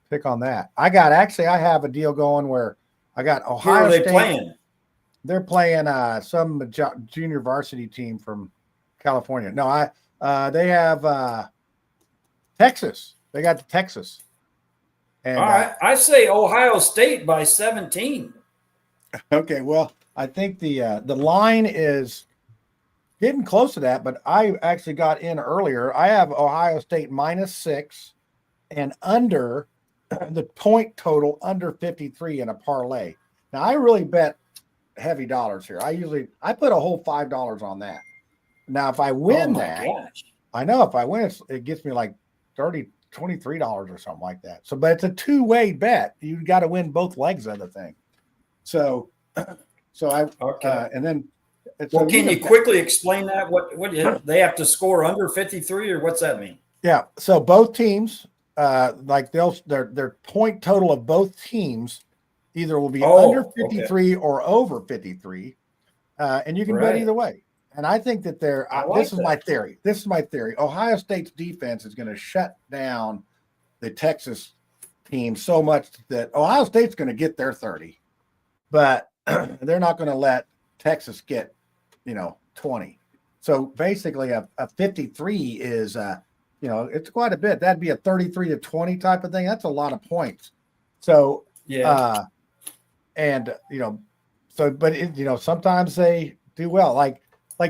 pick on that. I have a deal going where I got Ohio State. Who are they playing? They're playing some junior varsity team from California. No, they have Texas. They got the Texas. And, all right, I say Ohio State by 17. Okay, well, I think the line is getting close to that, but I actually got in earlier. I have Ohio State -6 and under the point total under 53 in a parlay. Now, I really bet heavy dollars here. I put a whole $5 on that. Now, if I win I know if I win, it gets me like $23 or something like that. So, but it's a two-way bet. You got to win both legs of the thing. So and then. Well, can you quickly explain that? What they have to score under 53, or what's that mean? Yeah. So both teams, like their point total of both teams either will be under 53 or over 53, and you can bet either way. And I think that this is my theory. This is my theory. Ohio State's defense is going to shut down the Texas team so much that Ohio State's going to get their 30, but they're not going to let Texas get 20. So basically a 53 is it's quite a bit. That'd be a 33-20 type of thing. That's a lot of points. So sometimes they do well. Like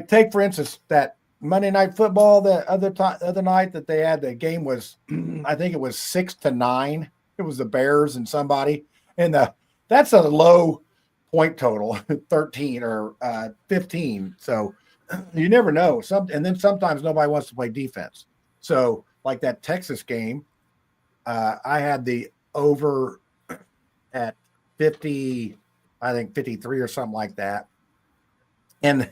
take for instance that Monday Night Football the other night that they had, the game was I think it was 6-9. It was the Bears and somebody, and that's a low point total, 13 or 15. So you never know. And then sometimes nobody wants to play defense. So like that Texas game, I had the over at 50, I think 53 or something like that. And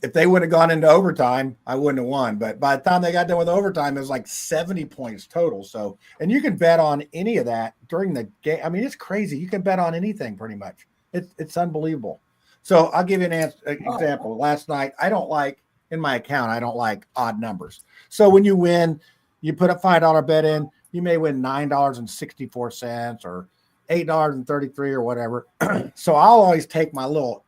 if they would have gone into overtime, I wouldn't have won. But by the time they got done with overtime, it was like 70 points total. So, and you can bet on any of that during the game. I mean, it's crazy. You can bet on anything pretty much. It's unbelievable. So I'll give you an example. Last night, in my account, I don't like odd numbers. So when you win, you put a $5 bet in, you may win $9.64 or $8.33 or whatever. So I'll always take my little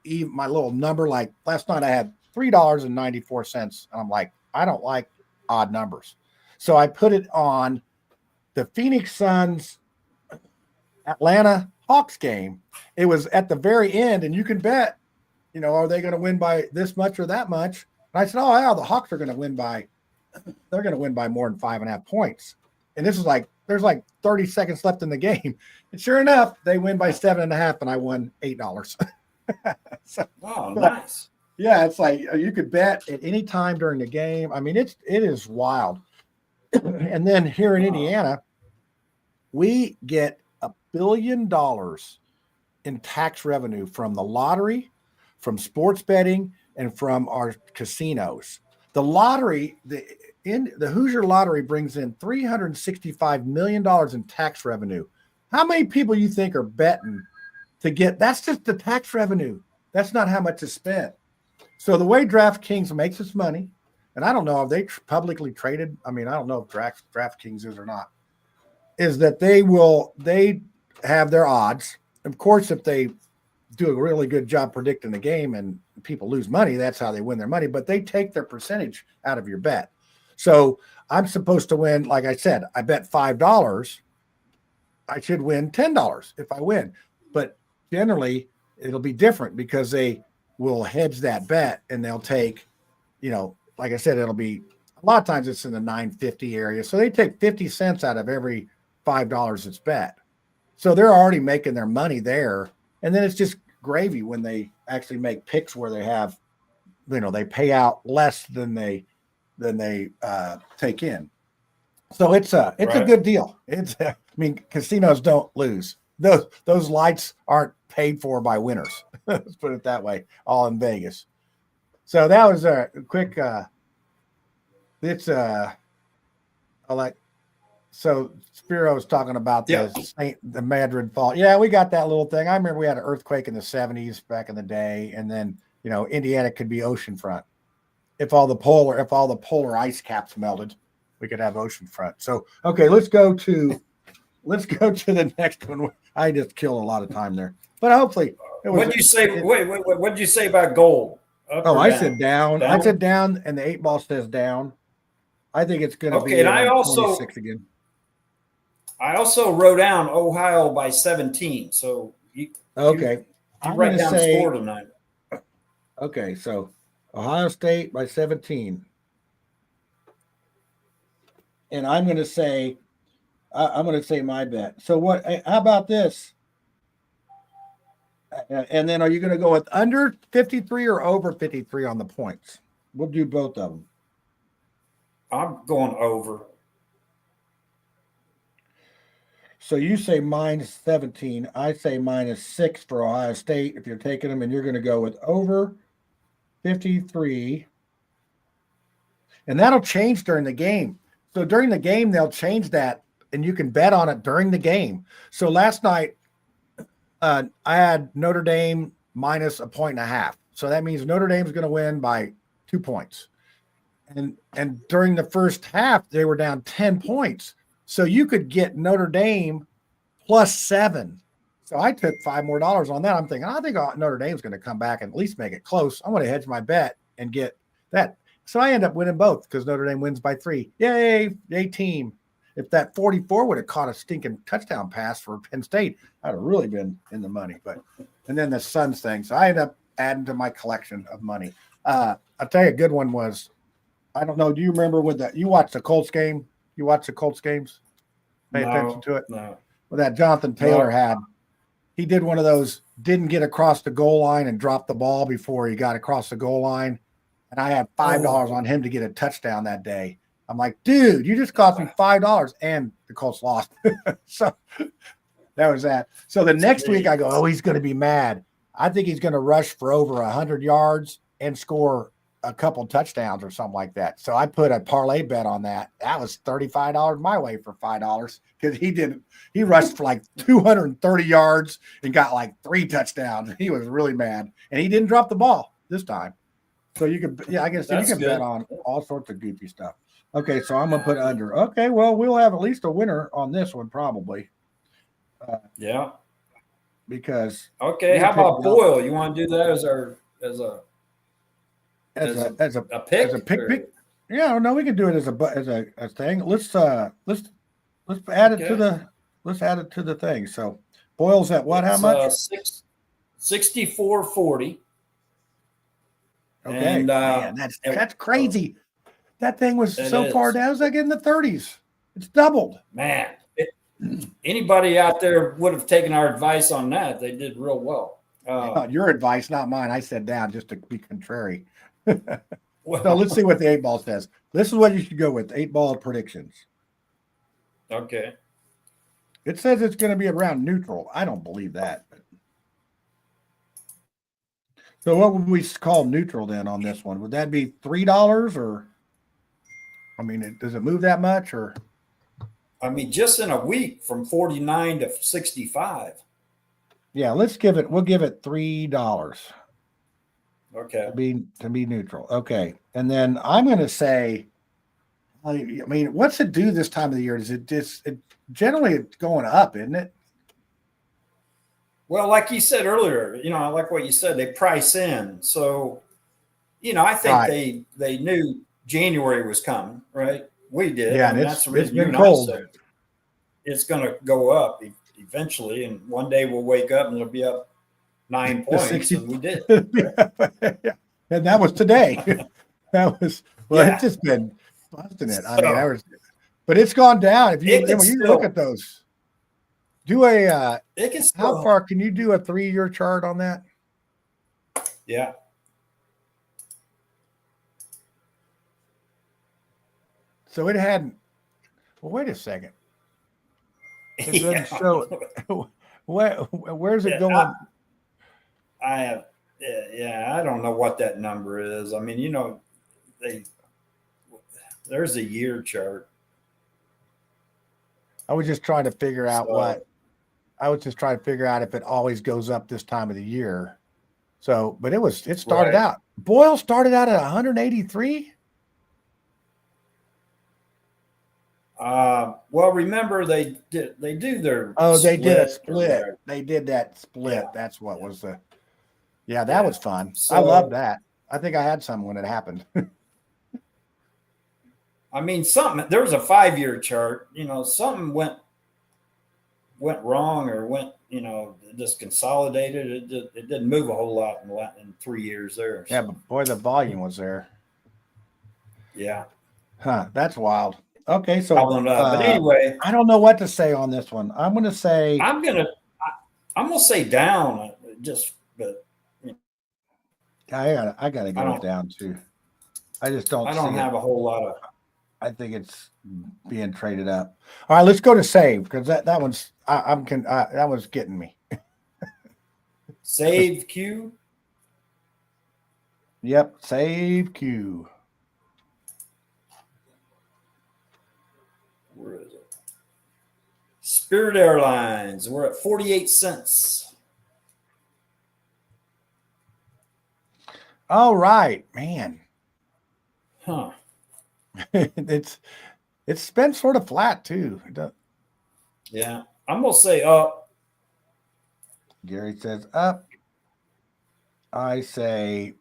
number. Like last night I had $3.94. And I'm like, I don't like odd numbers. So I put it on the Phoenix Suns Atlanta Hawks game. It was at the very end, and you can bet, are they going to win by this much or that much? And I said, oh yeah, the Hawks are going to win by more than 5.5 points. And this is like, there's like 30 seconds left in the game. And sure enough, they win by 7.5, and I won $8. Nice. Yeah, it's like you could bet at any time during the game. I mean, it is wild. And then here in Indiana, we get $1 billion in tax revenue from the lottery, from sports betting, and from our casinos. The lottery, the Hoosier Lottery brings in $365 million in tax revenue. How many people you think are betting to get? That's just the tax revenue. That's not how much is spent. So the way DraftKings makes its money, and I don't know if they publicly traded. I mean, I don't know if DraftKings is or not. Is that they have their odds. Of course, if they do a really good job predicting the game and people lose money, that's how they win their money. But they take their percentage out of your bet. So I'm supposed to win, like I said, I bet $5. I should win $10 if I win. But generally, it'll be different because they will hedge that bet and they'll take, like I said, it'll be a lot of times it's in the 9.50 area. So they take 50 cents out of every $5 that's bet. So they're already making their money there. And then it's just gravy when they actually make picks where they have, they pay out less than they take in. So it's a good deal. Casinos don't lose. Those lights aren't paid for by winners. Let's put it that way, all in Vegas. So that was a quick, I like. So Spiro was talking about Yep. the Madrid fault. Yeah, we got that little thing. I remember we had an earthquake in the 70s back in the day, and then Indiana could be oceanfront. If all the polar ice caps melted, we could have oceanfront. So okay, let's go to the next one. I just killed a lot of time there, but hopefully it was. What did you say? Wait. What did you say about gold? Up or I down? said down. I said down, and the 8 ball says down. I think it's going to be and around 26 again. I also wrote down Ohio by 17. So you write down the score tonight. Okay, so Ohio State by 17. And I'm going to say my bet. So how about this? And then are you going to go with under 53 or over 53 on the points? We'll do both of them. I'm going over. So you say minus 17. I say minus 6 for Ohio State if you're taking them, and you're going to go with over 53. And that'll change during the game. So during the game, they'll change that, and you can bet on it during the game. So last night, I had Notre Dame minus 1.5. So that means Notre Dame's going to win by 2 points. And during the first half, they were down 10 points. So you could get Notre Dame plus 7. So I took $5 more on that. I'm thinking, I think Notre Dame's going to come back and at least make it close. I'm going to hedge my bet and get that. So I end up winning both because Notre Dame wins by 3. Yay team. If that 44 would have caught a stinking touchdown pass for Penn State, I'd have really been in the money. And then the Suns thing. So I end up adding to my collection of money. I'll tell you a good one was, I don't know, do you remember you watched the Colts game? You watch the Colts games? Pay attention to it? No. Well, that Jonathan Taylor he did one of those, didn't get across the goal line and dropped the ball before he got across the goal line. And I had $5 on him to get a touchdown that day. I'm like, dude, you just cost me $5, and the Colts lost. So that was that. So the next week I go, oh, he's going to be mad. I think he's going to rush for over 100 yards and score a couple touchdowns or something like that. So I put a parlay bet on that. That was $35 my way for $5 because he rushed for like 230 yards and got like 3 touchdowns. He was really mad, and he didn't drop the ball this time. So you can, I guess you can bet on all sorts of goofy stuff. Okay, so I'm gonna put under. Okay, well, we'll have at least a winner on this one probably. Yeah. Because how about Boyle? You want to do that as a pick? As a pick? Yeah, no, we can do it as a thing. Let's add it to the thing. So Boyle's at what? How much? 64-40. Okay, and, man, that's crazy. That thing was so far down. It was like in the 30s. It's doubled. Man, anybody out there would have taken our advice on that. They did real well. Your advice, not mine. I said down just to be contrary. So let's see what the 8 ball says. This is what you should go with, 8 ball predictions. Okay. It says it's going to be around neutral. I don't believe that. So what would we call neutral then on this one? Would that be $3 or? I mean, does it move that much or? I mean, just in a week from 49 to 65. Yeah, we'll give it $3. Okay. To be neutral. Okay. And then I'm going to say, I mean, what's it do this time of the year? Is it generally it's going up, isn't it? Well, like you said earlier, I like what you said, they price in. So, I think they knew January was coming, right? We did. Yeah, and that's the reason it's been cold. It's going to go up eventually, and one day we'll wake up and it'll be up 9 points, and we did. Right? Yeah. And that was today. It's just been busting it. I mean, but it's gone down. When you look at those, how far can you do a 3-year chart on that? Yeah. So it hadn't. Well, wait a second. It doesn't show. Where's it going? I don't know what that number is. I mean, there's a year chart. I was just trying to figure out So, if it always goes up this time of the year. So, but it started right. out. Boyle started out at 183. Well, remember they do their Oh, they did a split or split. whatever. They did that split. Yeah, That's what yeah, was the. Yeah, that yeah. was fun. I love So, that. I think I had some when it happened. I mean, something. There was a 5-year chart. Something went wrong or just consolidated. It didn't move a whole lot in 3 years there. Yeah, So, but boy, the volume was there. yeah, Huh, that's wild. Okay, so gobbling up. But anyway, I don't know what to say on this one. I'm gonna say I'm gonna say down. But I gotta I go with don't down too. I just don't I don't see it. have a whole lot of I think it's being traded up. All right, let's go to save because that one's that one's getting me. save Q. Yep, save Q. Where is it? Spirit Airlines. We're at 48 cents. All right, man. Huh. it's been sort of flat too. Yeah. I'm gonna say up. Gary says up. I say,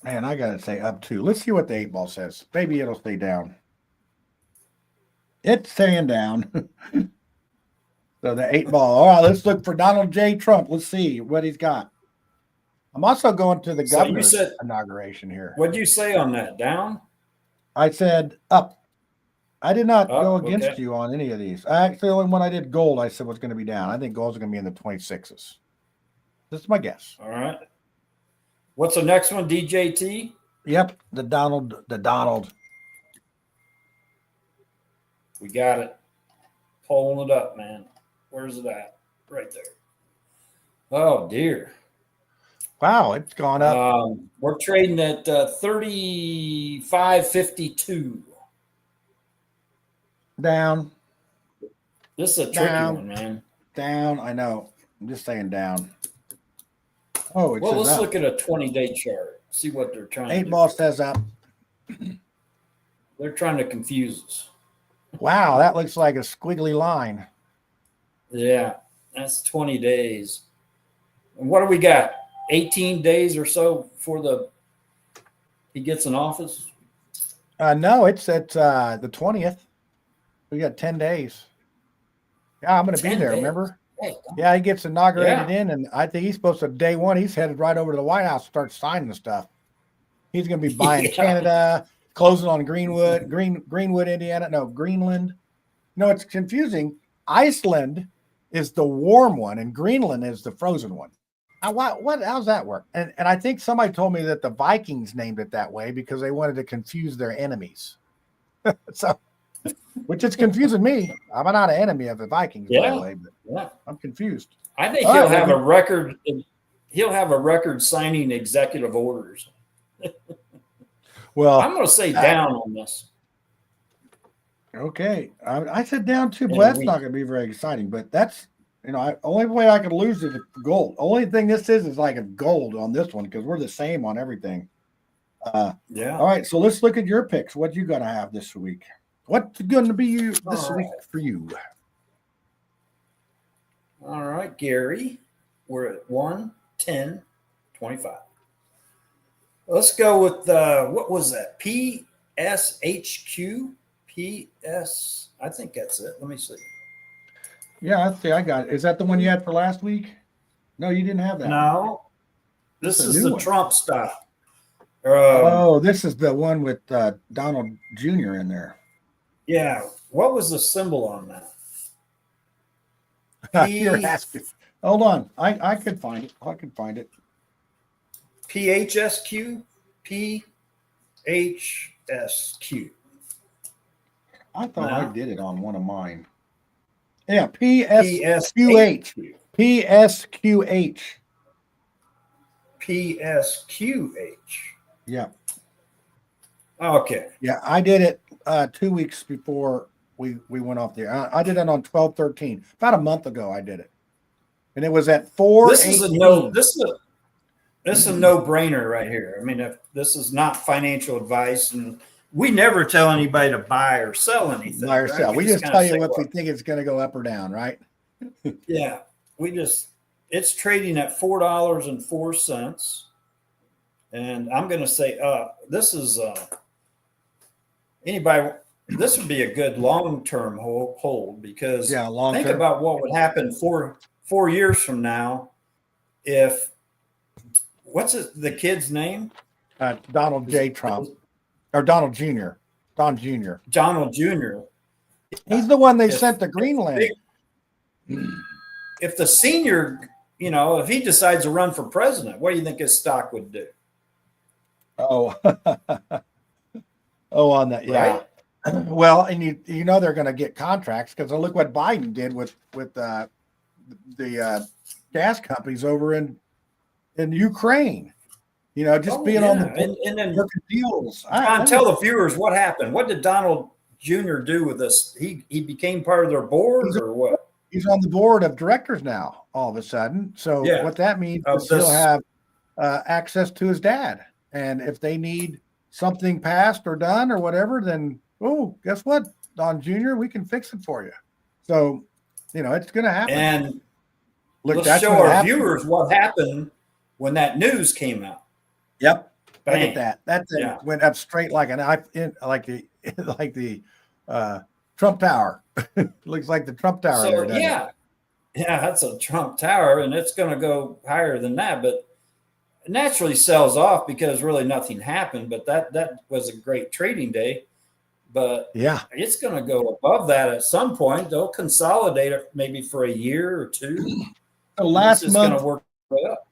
man, I gotta say up too. Let's see what the 8 ball says. Maybe it'll stay down. It's staying down. So the 8 ball. All right, let's look for Donald J. Trump. Let's see what he's got. I'm also going to the So you governor's said, inauguration here. what'd you say on that? Down? I said up. I did not go Up. against Okay. you on any of these. Actually, the only one I did gold, I said was going to be down. I think gold's going to be in the 26s. This is my guess. All right. What's the next one? DJT? Yep, the Donald. We got it. Pulling it up, man. Where's it at? Right there. Oh dear. Wow, it's gone up. We're trading at 35.52. Down. This is a tricky Down. one, man. Down. I know. I'm just saying down. Oh, it Well, says let's up. look at a 20-day chart. See what they're trying to 8 do. ball says up. They're trying to confuse us. Wow, that looks like a squiggly line. Yeah, that's 20 days. And what do we got? 18 days or so before he gets in office? No, it's at the 20th. We got 10 days. Yeah, I'm going to be 10 there, days. remember? Hey, Yeah, he gets inaugurated yeah. in, and I think he's supposed to, day one, he's headed right over to the White House to start signing the stuff. He's going to be buying Yeah. Canada, closing on Greenwood, Indiana. No, Greenland. No, it's confusing. Iceland is the warm one, and Greenland is the frozen one. How's that work? And I think somebody told me that the Vikings named it that way because they wanted to confuse their enemies. So, which is confusing me. I'm not an enemy of the Vikings, by the way, but Yeah. I'm confused. I think All he'll right, have well, a record. He'll have a record signing executive orders. Well, I'm going to say down on this. Okay, I said down too, In but a that's week. not going to be very exciting. But that's only way I could lose is gold. Only thing this is like a gold on this one because we're the same on everything. Yeah. All right, so let's look at your picks. What you gonna have this week? What's going to be this week for you? All right, Gary. We're at 1, 10, 25. Let's go with what was that? PSHQ? PS. I think that's it. Let me see. Yeah, I got it. Is that the one you had for last week? No, you didn't have that. No, This this is a is new the one. Trump stuff. This is the one with Donald Jr. in there. Yeah. What was the symbol on that? You're asking. Hold on. I could find it. I could find it. PHSQ? PHSQ. I thought No. I did it on one of mine. Yeah, PSQH. PSQH. PSQH. Yeah. Okay. Yeah, I did it 2 weeks before we went off there. I did it on 12/13. About a month ago, I did it, and it was at 4:18. This is a no-brainer right here. I mean, if this is not financial advice, and we never tell anybody to buy or sell anything. Buy or sell. We just tell you what we think it's going to go up or down, right? Yeah, it's trading at $4.04, and I'm going to say up. This is anybody. This would be a good long-term hold because think about what would happen 4 years from now if. What's the kid's name? Donald J. Trump. Or Donald Jr. Donald Jr. He's the one they sent to Greenland. If the senior, if he decides to run for president, what do you think his stock would do? Oh, on that, yeah. Right? Well, and you know they're going to get contracts because look what Biden did with the gas companies over in Ukraine, just being on the and then deals. Tell the viewers what happened. What did Donald Jr. do with this? He became part of their board or what? He's on the board of directors now. All of a sudden, so what that means is he'll have access to his dad, and if they need something passed or done or whatever, then guess what, Don Jr., we can fix it for you. So, it's going to happen. And let's show our viewers what happened when that news came out. Yep. Bang. Look at that. That went up straight like an eye, like the Trump Tower. Looks like the Trump Tower. So, yeah, that's a Trump Tower, and it's going to go higher than that. But it naturally sells off because really nothing happened. But that was a great trading day. But it's going to go above that at some point. They'll consolidate it maybe for a year or two. So last month, going to work up.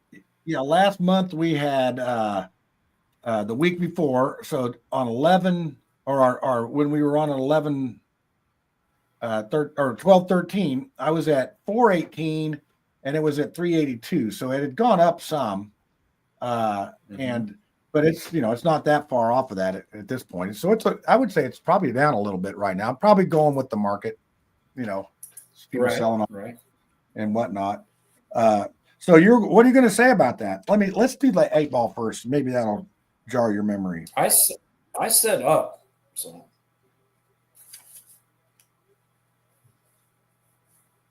Yeah, last month we had the week before. So on 11 or when we were on 11 or 12/13, I was at 418 and it was at 382. So it had gone up some, but it's it's not that far off of that at this point. So I would say it's probably down a little bit right now. I'm probably going with the market, people selling off and whatnot. So what are you going to say about that? Let's do the 8-ball first. Maybe that'll jar your memory. I said up. So,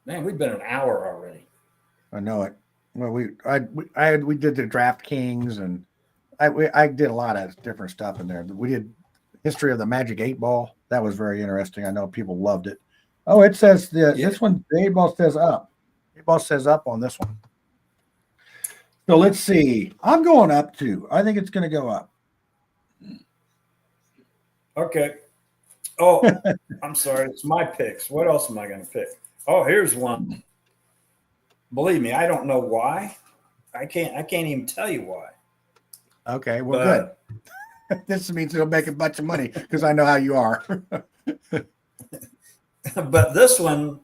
man, we've been an hour already. I know it. Well, we did the DraftKings and I did a lot of different stuff in there. We did history of the Magic 8-ball. That was very interesting. I know people loved it. Oh, it says this one. The 8-ball says up. 8-ball says up on this one. So let's see. I'm going up too. I think it's going to go up. Okay. Oh, I'm sorry. It's my picks. What else am I going to pick? Oh, here's one. Believe me, I don't know why. I can't even tell you why. Okay, well, good. This means it'll make a bunch of money because I know how you are. But this one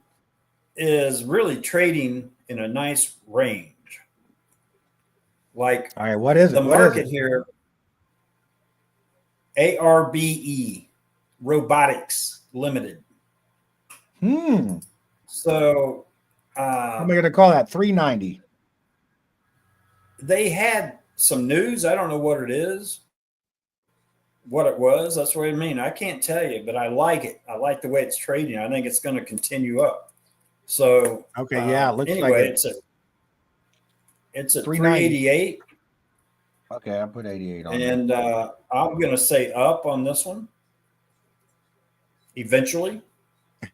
is really trading in a nice range. Like, all right, what is it? The market here, ARBE, Robotics Limited. So, what am I going to call that? 390. They had some news. I don't know what it is, what it was. That's what I mean. I can't tell you, but I like it. I like the way it's trading. I think it's going to continue up. So, okay, looks anyway, like it's at 388. Okay, I'll put 88 on. And I'm going to say up on this one. Eventually.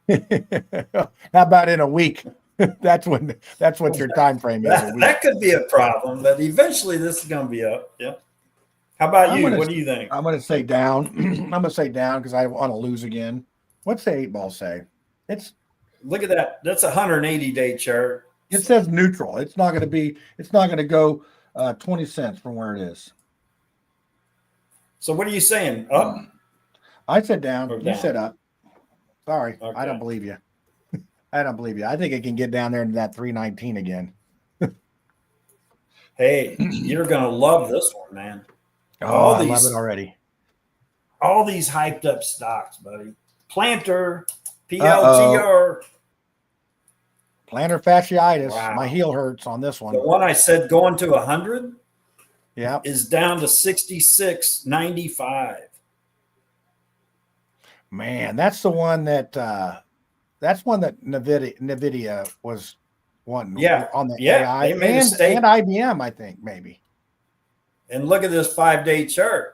How about in a week? That's what your time frame is. That could be a problem, but eventually this is going to be up. Yeah. How about you? What do you think? I'm going to say down. I'm going to say down because I want to lose again. What's the 8-ball say? Look at that. That's a 180-day chart. It says neutral. It's not going to go 20 cents from where it is. So what are you saying? Up? I said down. You said up. Sorry. Okay. I don't believe you. I don't believe you. I think it can get down there to that 319 again. Hey, you're going to love this one, man. Oh, I love it already. all these hyped up stocks, buddy. Planter, Uh-oh. PLTR. Plantar fasciitis. My Wow. heel hurts on this The one. one I said going to 100 Yeah. is down to 66.95. Man, that's the one that Nvidia was wanting on the AI they made a mistake. and IBM, I think, maybe. And look at this 5-day chart.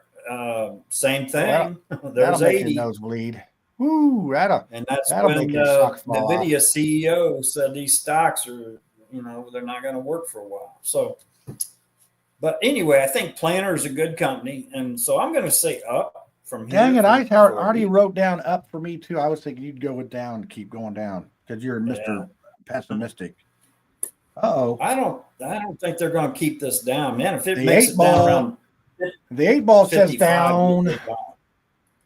Same thing. That'll There's make your 80. nose bleed. Woo, And that's that'll when make your socks fall Nvidia off. CEO said these stocks are, they're not going to work for a while. So, but anyway, I think Planner is a good company. And so I'm going to say up from here. Dang it, I already wrote down up for me too. I was thinking you'd go down, keep going down because you're Mr. Pessimistic. Uh-oh. I don't think they're going to keep this down, man. If it The makes it down around the 8 ball says 55, down.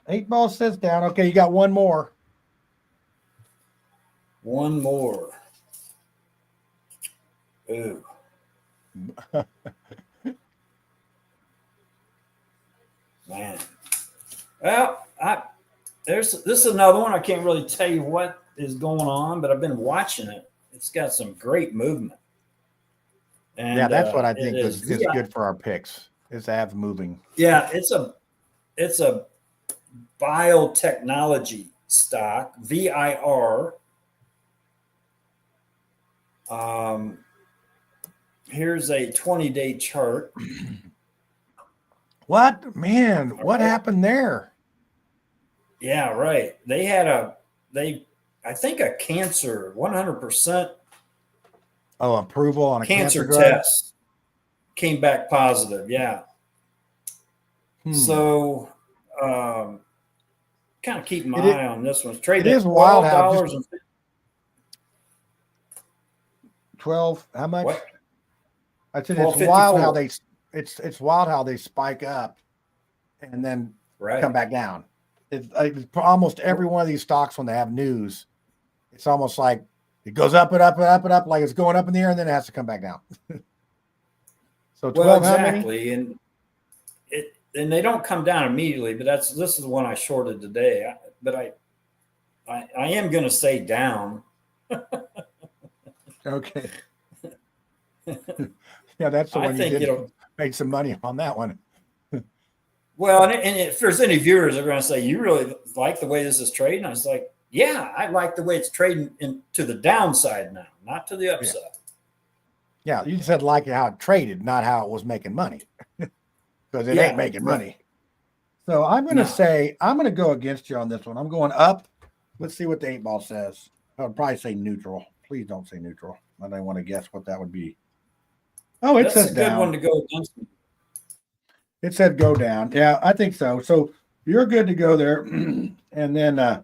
8 ball says down. Okay, you got one more. One more. Ooh. Man. Well, this is another one. I can't really tell you what is going on, but I've been watching it. It's got some great movement. And yeah, that's what I think is good for our picks, is to have moving. Yeah, it's a biotechnology stock, VIR. Here's a 20-day chart. What, man? What happened there? Yeah, right. They had I think a cancer 100%. Oh, approval on a cancer drug? Test came back positive. Yeah. So, kind of keeping my eye on this one. It's trading at $12. 12. How much? What? I said it's wild how it's wild how they spike up and then come back down. It's almost every one of these stocks when they have news, it's almost like it goes up and up and up and up, like it's going up in the air, and then it has to come back down. So 12, exactly, and they don't come down immediately. But this is the one I shorted today. But I am going to say down. Okay. Yeah, that's the one you did make some money on that one. Well, and if there's any viewers that are going to say, you really like the way this is trading? I was like, yeah, I like the way it's trading to the downside now, not to the upside. Yeah, you said like how it traded, not how it was making money. Because it ain't making money. So I'm going to say, I'm going to go against you on this one. I'm going up. Let's see what the 8 ball says. I would probably say neutral. Please don't say neutral. I don't want to guess what that would be. Oh, it says down. That's a good one to go against me. It said go down. Yeah, I think so. So you're good to go there. And then then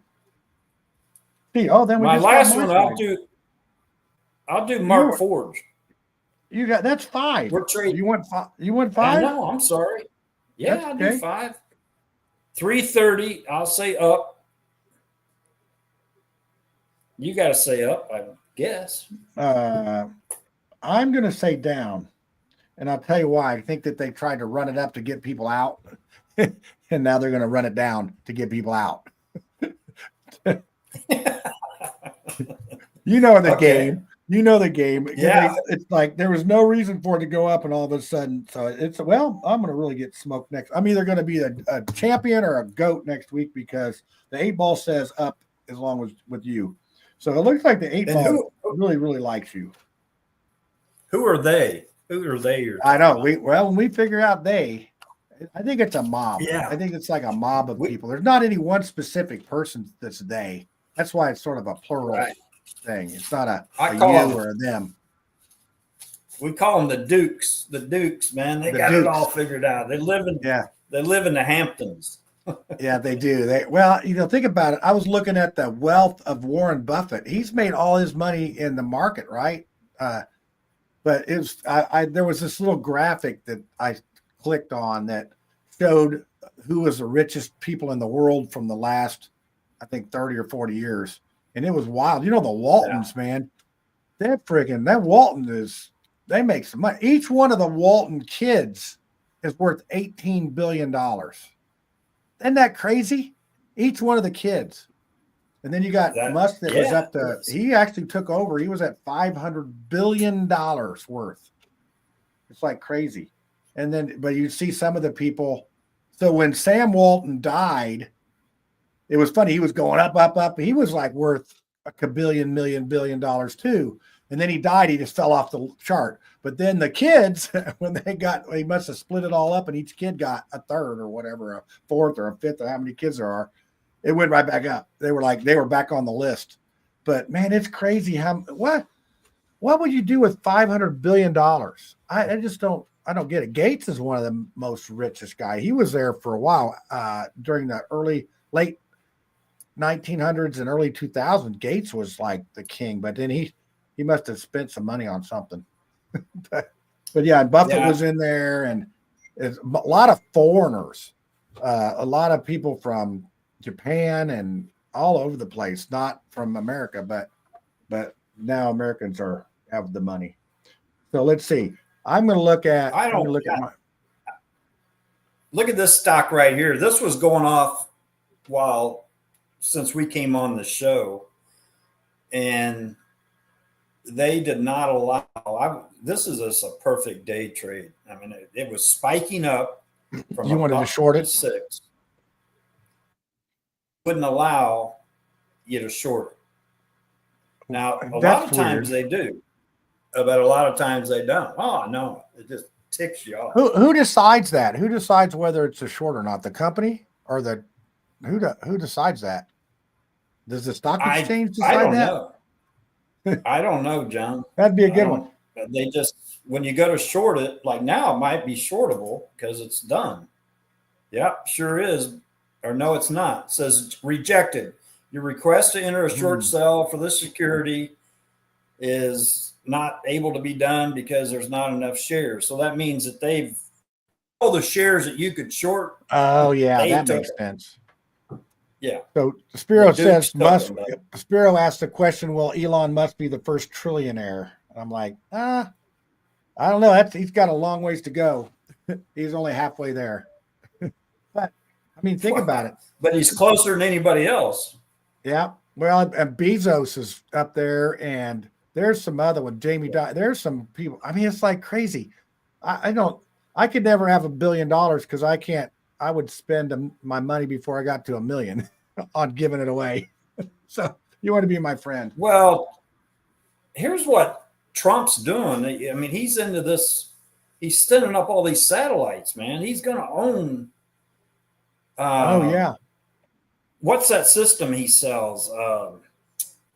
we my last one I'll do Mark Forge. You got that's 5. We're trading. You want 5? You want 5? No, I'm sorry. Yeah, I'll do 5. 330, I'll say up. You got to say up, I guess. I'm going to say down. And I'll tell you why. I think that they tried to run it up to get people out, and now they're going to run it down to get people out. You know the game. You know the game. Yeah. It's like there was no reason for it to go up, and all of a sudden, so I'm going to really get smoked next. I'm either going to be a champion or a goat next week because the 8 ball says up as long as with you. So it looks like the 8 ball really, really likes you. Who are they? Who are they? I know. When we figure out I think it's a mob. Yeah. I think it's like a mob of people. There's not any one specific person that's they. That's why it's sort of a plural thing. It's not a you or a them. We call them the Dukes. The Dukes, man. They got it all figured out. They live in the Hamptons. Yeah, they do. Think about it. I was looking at the wealth of Warren Buffett. He's made all his money in the market, right? But it was there was this little graphic that I clicked on that showed who was the richest people in the world from the last, I think, 30 or 40 years. And it was wild. You know, the Waltons, man, that Walton they make some money. Each one of the Walton kids is worth $18 billion. Isn't that crazy? Each one of the kids. And then you got Musk that was up to, he actually took over. He was at $500 billion worth. It's like crazy. And then, but you see some of the people. So when Sam Walton died, it was funny. He was going up, up, up. He was like worth $1 billion too. And then he died. He just fell off the chart. But then the kids, when he must have split it all up, and each kid got a third or whatever, a fourth or a fifth, or how many kids there are. It went right back up. They were back on the list. But man, it's crazy what would you do with $500 billion? I just don't get it. Gates is one of the most richest guy. He was there for a while during the late 1900s and early 2000s. Gates was like the king, but then he must have spent some money on something. but yeah, Buffett was in there, and it's a lot of foreigners, a lot of people from Japan and all over the place, not from America, but now Americans have the money. So let's see. I'm going to look at. Look at this stock right here. This was going off since we came on the show, and they did not allow. This is a perfect day trade. I mean, it was spiking up from. You wanted to short it? 6. Wouldn't allow you to short it. Now, a lot of times they do, but a lot of times they don't. Oh no, it just ticks you off. Who decides that? Who decides whether it's a short or not? The company or who decides that? Does the stock exchange decide that? I don't know. I don't know, John. That'd be a good one. They just, when you go to short it, like now, it might be shortable because it's done. Yep, sure is. Or no, it's not. It says rejected. Your request to enter a short sell for this security is not able to be done because there's not enough shares. So that means that all the shares that you could short. Oh yeah, that makes sense. Yeah. So Spiro says Spiro asked the question, will Elon Musk be the first trillionaire? And I'm like, I don't know. He's got a long ways to go. He's only halfway there. But I mean, think about it. But he's closer than anybody else. Yeah. Well, and Bezos is up there, and there's some other one, Jamie. There's some people. I mean, it's like crazy. I could never have $1 billion because I can't. I would spend my money before I got to $1 million on giving it away. So you want to be my friend? Well, here's what Trump's doing. I mean, he's into this. He's sending up all these satellites, man. He's going to own. Oh yeah. What's that system he sells?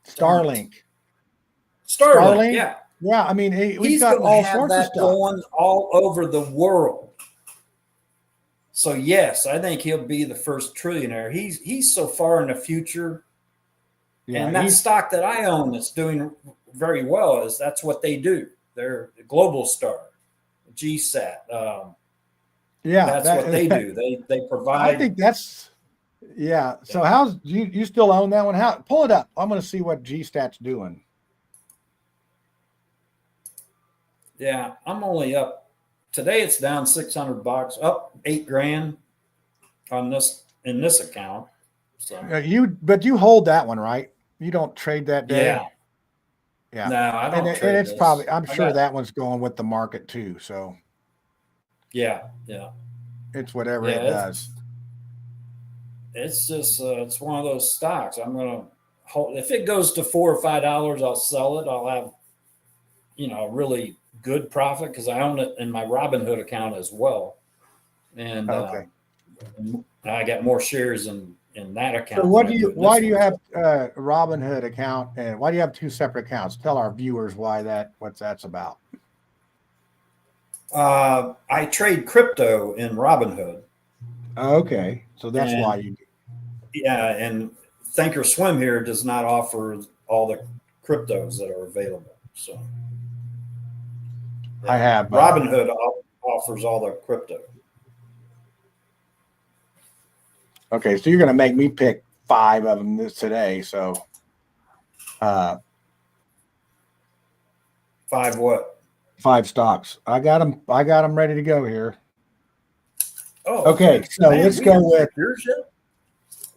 Starlink. Starlink. Yeah. Yeah. I mean, he's got all sorts of stuff going all over the world. So yes, I think he'll be the first trillionaire. He's so far in the future. Yeah, and that stock that I own that's doing very well that's what they do. They're a global star, GSAT. That's what they do. They provide. I think that's So how's you still own that one? Pull it up. I'm going to see what GStat's doing. Yeah, I'm only up. Today it's down $600, up $8,000 in this account. So but you hold that one, right? You don't trade that day. Yeah. No, I don't. And it's probably. I'm sure that one's going with the market too. So. Yeah. It's whatever it does. It's just it's one of those stocks. I'm gonna hold. If it goes to $4 or $5, I'll sell it. I'll have, a really good profit because I own it in my Robinhood account as well, and I got more shares in that account. So why do you have a Robinhood account, and why do you have two separate accounts? Tell our viewers what that's about. I trade crypto in Robinhood. Okay, so that's why you do. Yeah, and Thinkorswim here does not offer all the cryptos that are available. So I have Robinhood offers all the crypto. Okay, so you're going to make me pick 5 of them today. So, 5 what? 5 stocks. I got them ready to go here. Oh, Okay, so man, let's we go haven't with. yours yet?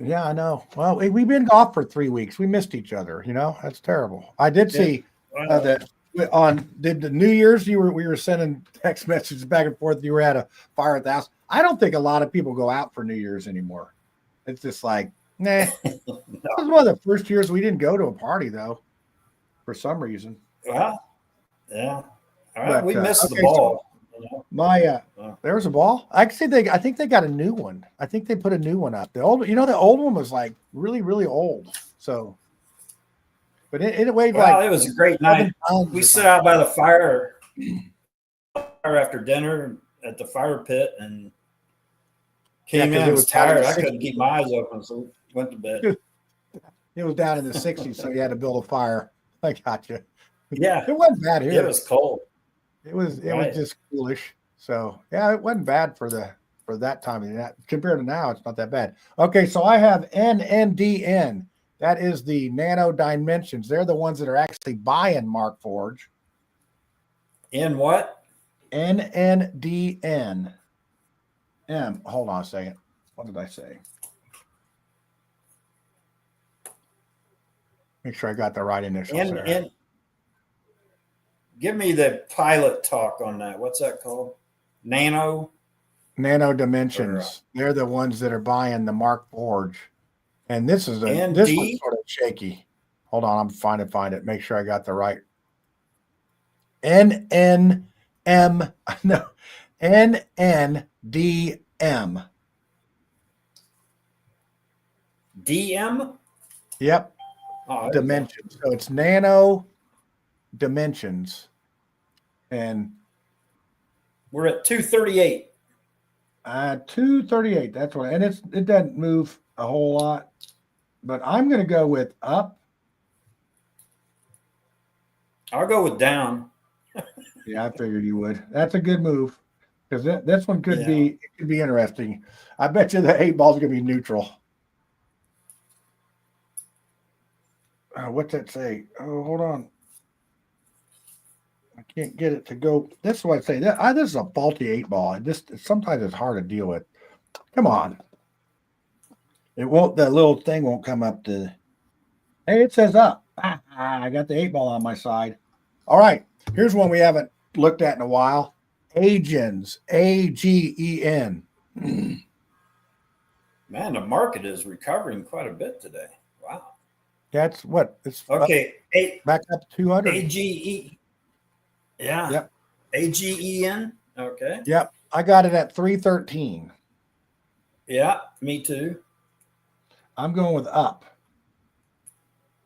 Yeah, I know. Well, we've been off for 3 weeks. We missed each other. That's terrible. I did Yeah. see that on did the New Year's. We were sending text messages back and forth. You were at a fire at the house. I don't think a lot of people go out for New Year's anymore. It's just like, nah. This was one of the first years we didn't go to a party though, for some reason. Well, yeah. All right, But we missed the okay, so ball. my there was a ball. I think they got a new one. I think they put a new one up. The old one was like really, really old. So, but it weighed Well, like it was a great 7 night. pounds We or sat something. out by the fire after dinner at the fire pit and Yeah, came in. because I it was was down in the tired. I 60s. couldn't keep my eyes open, so went to bed. It was down in the 60s, so you had to build a fire. I got you. Yeah, It wasn't bad it here. was cold. It was Right. just coolish. So yeah, it wasn't bad for that time of the compared to now. It's not that bad. Okay, so I have NNDN. That is the nano dimensions. They're the ones that are actually buying Mark Forge. In what? NNDN. Hold on a second. What did I say? Make sure I got the right initials there. Give me the pilot talk on that. What's that called? Nano Dimensions. They're the ones that are buying the Mark Forge. And this one's sort of shaky. Hold on, I'm trying to find it. Make sure I got the right. NNM. No. NNDM. DM? Yep. Oh, Dimensions. So it's nano dimensions. And we're at 238. 238. That's what, and it doesn't move a whole lot, but I'm going to go with up. I'll go with down. Yeah, I figured you would. That's a good move because this one could be interesting. I bet you the 8 ball's going to be neutral. What's that say? Oh, hold on. I can't get it to go. This is what I say. This is a faulty 8 ball. Sometimes it's hard to deal with. Come on. It won't. The little thing won't come up to. Hey, it says up. I got the 8 ball on my side. All right. Here's one we haven't looked at in a while. Agens. AGEN. Man, the market is recovering quite a bit today. Wow. That's what it's okay. Back up 200. AGE. Yeah. Yep. AGEN. Okay. Yep. I got it at 313. Yeah, me too. I'm going with up.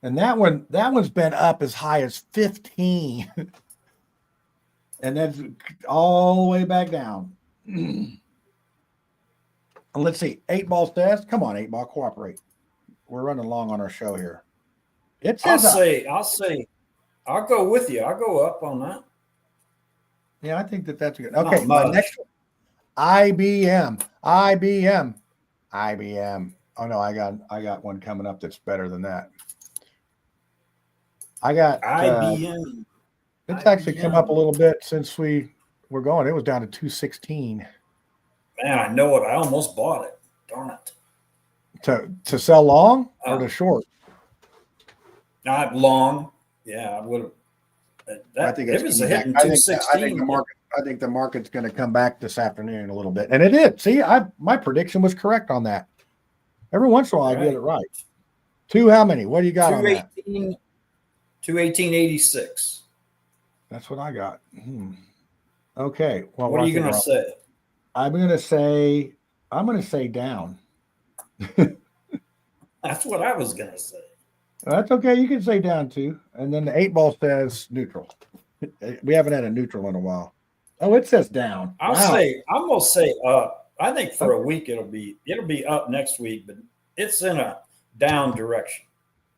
And that one's been up as high as 15. And that's all the way back down. Let's see. 8 ball test. Come on, 8 ball, cooperate. We're running long on our show here. It says I'll go with you. I'll go up on that. Yeah, I think that's good. Okay, my next one. IBM. Oh no, I got one coming up that's better than that. I got IBM. It's actually come up a little bit since we were going. It was down to 216. Man, I know it. I almost bought it. Darn it. To sell long or to short? Not long. Yeah, I would have. I think it was a hit in 216. I think the market's going to come back this afternoon a little bit, and it did. See, my prediction was correct on that. Every once in a while, I get it right. How many? What do you got on that? 218.86. That's what I got. Okay. Well, what are you going to say? I'm going to say down. That's what I was going to say. That's okay. You can say down too. And then the 8 ball says neutral. We haven't had a neutral in a while. Oh, it says down. I'm going to say up. I think for a week it'll be up next week, but it's in a down direction.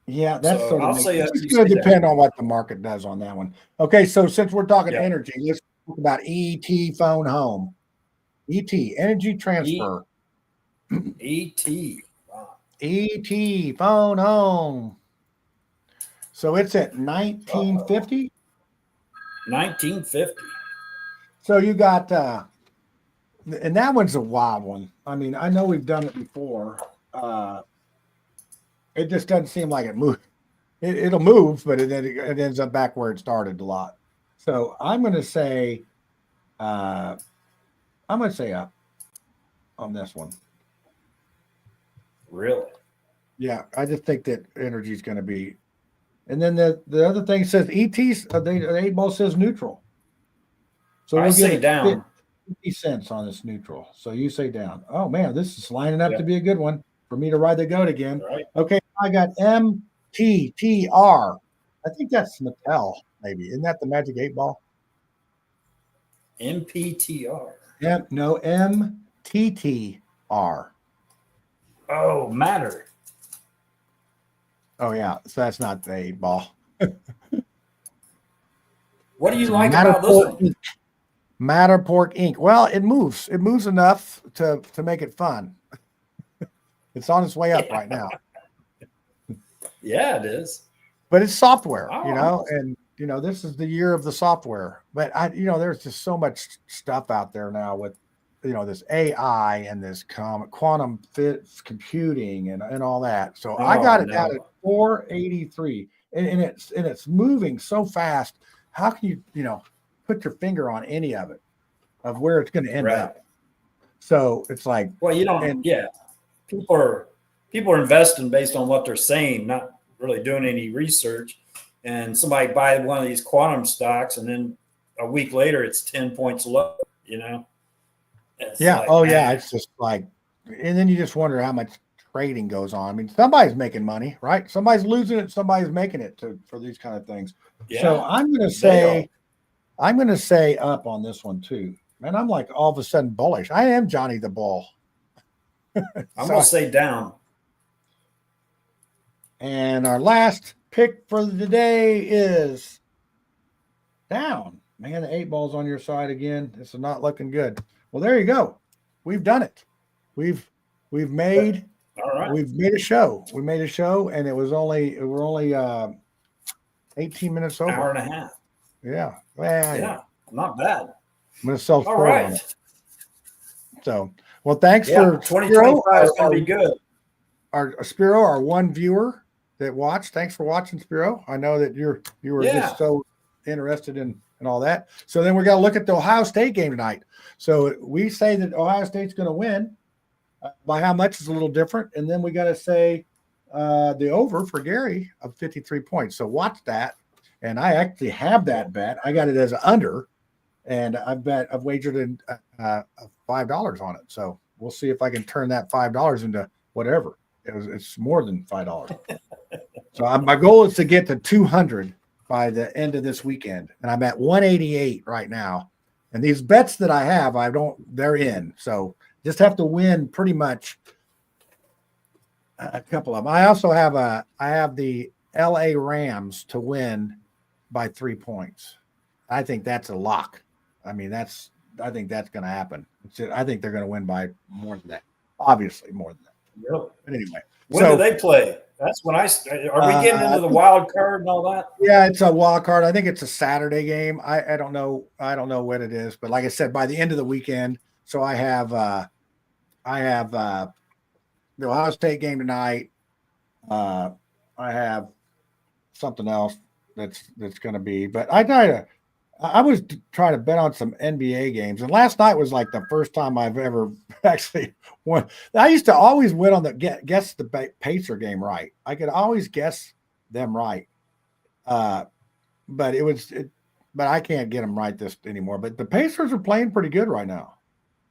Yeah, that's so I'll say it's going to depend on what the market does on that one. Okay, so since we're talking energy, let's talk about ET phone home. ET, energy transfer. ET. Wow. ET phone home. So it's at 1950. 1950. So you got and that one's a wild one. I mean, I know we've done it before. It just doesn't seem like it moves. It'll move, but it ends up back where it started a lot. So I'm going to say up on this one. Really? Yeah, I just think that energy is going to be. And then the other thing says ET's. The 8 ball says neutral. So I we'll say give it down. 50 cents on this neutral. So you say down. Oh man, this is lining up Yeah. to be a good one for me to ride the goat again. Right. Okay, I got MTTR. I think that's Mattel, maybe. Isn't that the Magic 8 ball? MPTR. No, MTTR. Oh, matter. Oh yeah, so that's not the 8 ball. What do you like about this one? Ink. Matterport ink. Well, it moves. It moves enough to make it fun. It's on its way up right now. Yeah, it is. But it's software, Oh, and this is the year of the software. But there's just so much stuff out there now with, this AI and this quantum computing and all that. So I got it down at 483, and it's moving so fast. How can you put your finger on any of it, of where it's going to end up? So it's like, well, you don't. Yeah, people are investing based on what they're saying, not really doing any research. And somebody buy one of these quantum stocks, and then a week later, it's 10 points lower. It's yeah. like, Oh yeah. It's just like, and then you just wonder how much trading goes on. I mean, somebody's making money, right? Somebody's losing it. Somebody's making it for these kind of things. Yeah, so I'm going to say up on this one too. Man, I'm like all of a sudden bullish. I am Johnny the Bull. I'm going to say down. And our last pick for the day is down. Man, the 8 ball's on your side again. This is not looking good. Well, there you go. We've done it. We've made a show. We made a show, and we're only 18 minutes over. Hour and a half. Yeah. Well, yeah. Not bad. I'm going to sell all right on it. So, well, thanks for 2025 is going to be good. Our Spiro, our one viewer that watched. Thanks for watching, Spiro. I know that you were just so interested in all that. So then we got to look at the Ohio State game tonight. So we say that Ohio State's going to win. By how much is a little different. And then we got to say the over for Gary of 53 points. So watch that. And I actually have that bet. I got it as an under. And I've wagered in $5 on it. So we'll see if I can turn that $5 into whatever. It's more than $5. So my goal is to get to 200 by the end of this weekend, and I'm at 188 right now. And these bets that I have, they're in. So just have to win pretty much a couple of them. I also have the LA Rams to win by 3 points. I think that's a lock. I mean, I think that's going to happen. I think they're going to win by more than that. Obviously, more than that. Really? But anyway, when do they play? That's when are we getting into the wild card and all that? Yeah, it's a wild card. I think it's a Saturday game. I don't know. I don't know what it is, but like I said, by the end of the weekend. So I have the Ohio State game tonight. I have something else that's going to be, but I was trying to bet on some NBA games, and last night was like the first time I've ever actually won. I used to always win on the guess the Pacer game right. I could always guess them right, but but I can't get them right this anymore. But the Pacers are playing pretty good right now.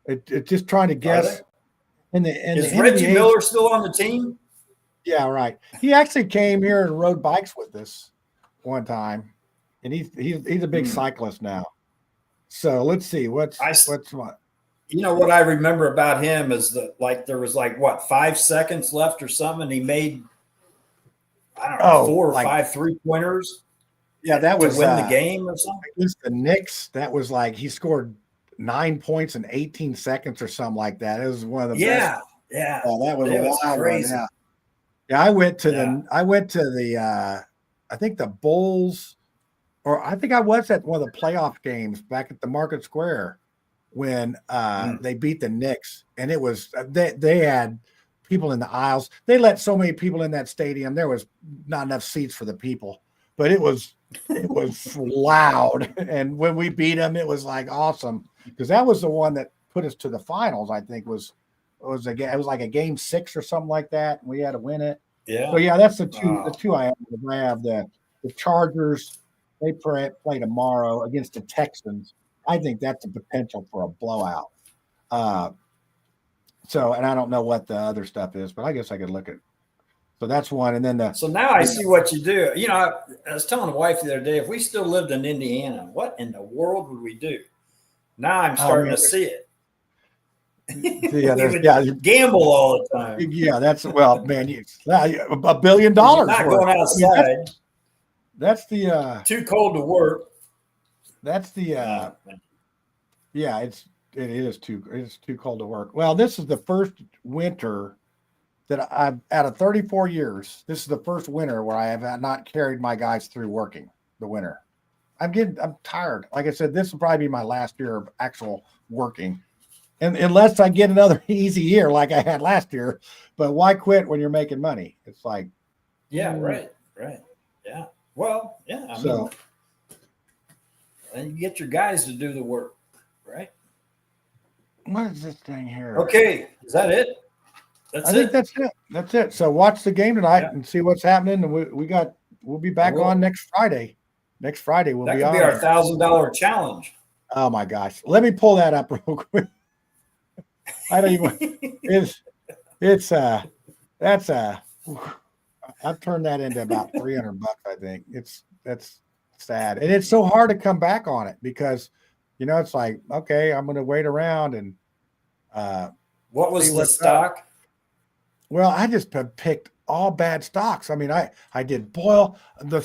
It's just trying to guess. Is Reggie Miller still on the team? Yeah, right. He actually came here and rode bikes with us one time. And he's a big cyclist now. So let's see what's what. You know what I remember about him is that there was 5 seconds left or something, and he made 4 or 5 3-pointers. Yeah, that was to win the game or something. Against the Knicks, that was he scored 9 points in 18 seconds or something like that. It was one of the best. Yeah. Oh, that was a wild crazy. One. Yeah, I went to the I think the Bulls. Or I think I was at one of the playoff games back at the Market Square. when they beat the Knicks, and it was they had people in the aisles. They let so many people in that stadium. There was not enough seats for the people, but it was loud. And when we beat them, it was like awesome, because that was the one that put us to the finals. I think it was like a game 6 or something like that. We had to win it. Yeah. So yeah, that's the two I have. I have the Chargers. They play tomorrow against the Texans. I think that's a potential for a blowout. So, and I don't know what the other stuff is, but I guess I could look at. So that's one, and then So now I see what you do. You know, I was telling the wife the other day, if we still lived in Indiana, what in the world would we do? Now I'm starting to see it. Yeah, gamble all the time. Yeah, that's man, $1 billion. You're not going outside. I mean, that's the too cold to work. That's the yeah, it is too cold to work. Well, this is the first winter that I've out of 34 years. This is the first winter where I have not carried my guys through working the winter. I'm tired. Like I said, this will probably be my last year of actual working. And unless I get another easy year like I had last year, but why quit when you're making money? It's like, right. Yeah. Well, yeah. I mean, and you get your guys to do the work, right? What is this thing here? Okay. Is that it? I think that's it. That's it. So watch the game tonight and see what's happening. And we'll be back on next Friday. Next Friday we'll be on. That could be our $1,000 challenge. Oh my gosh. Let me pull that up real quick. I don't even I've turned that into about $300, I think. That's sad. And it's so hard to come back on it because it's like, okay, I'm gonna wait around and what was the stock? Well, I just picked all bad stocks. I mean, I did Boyle. The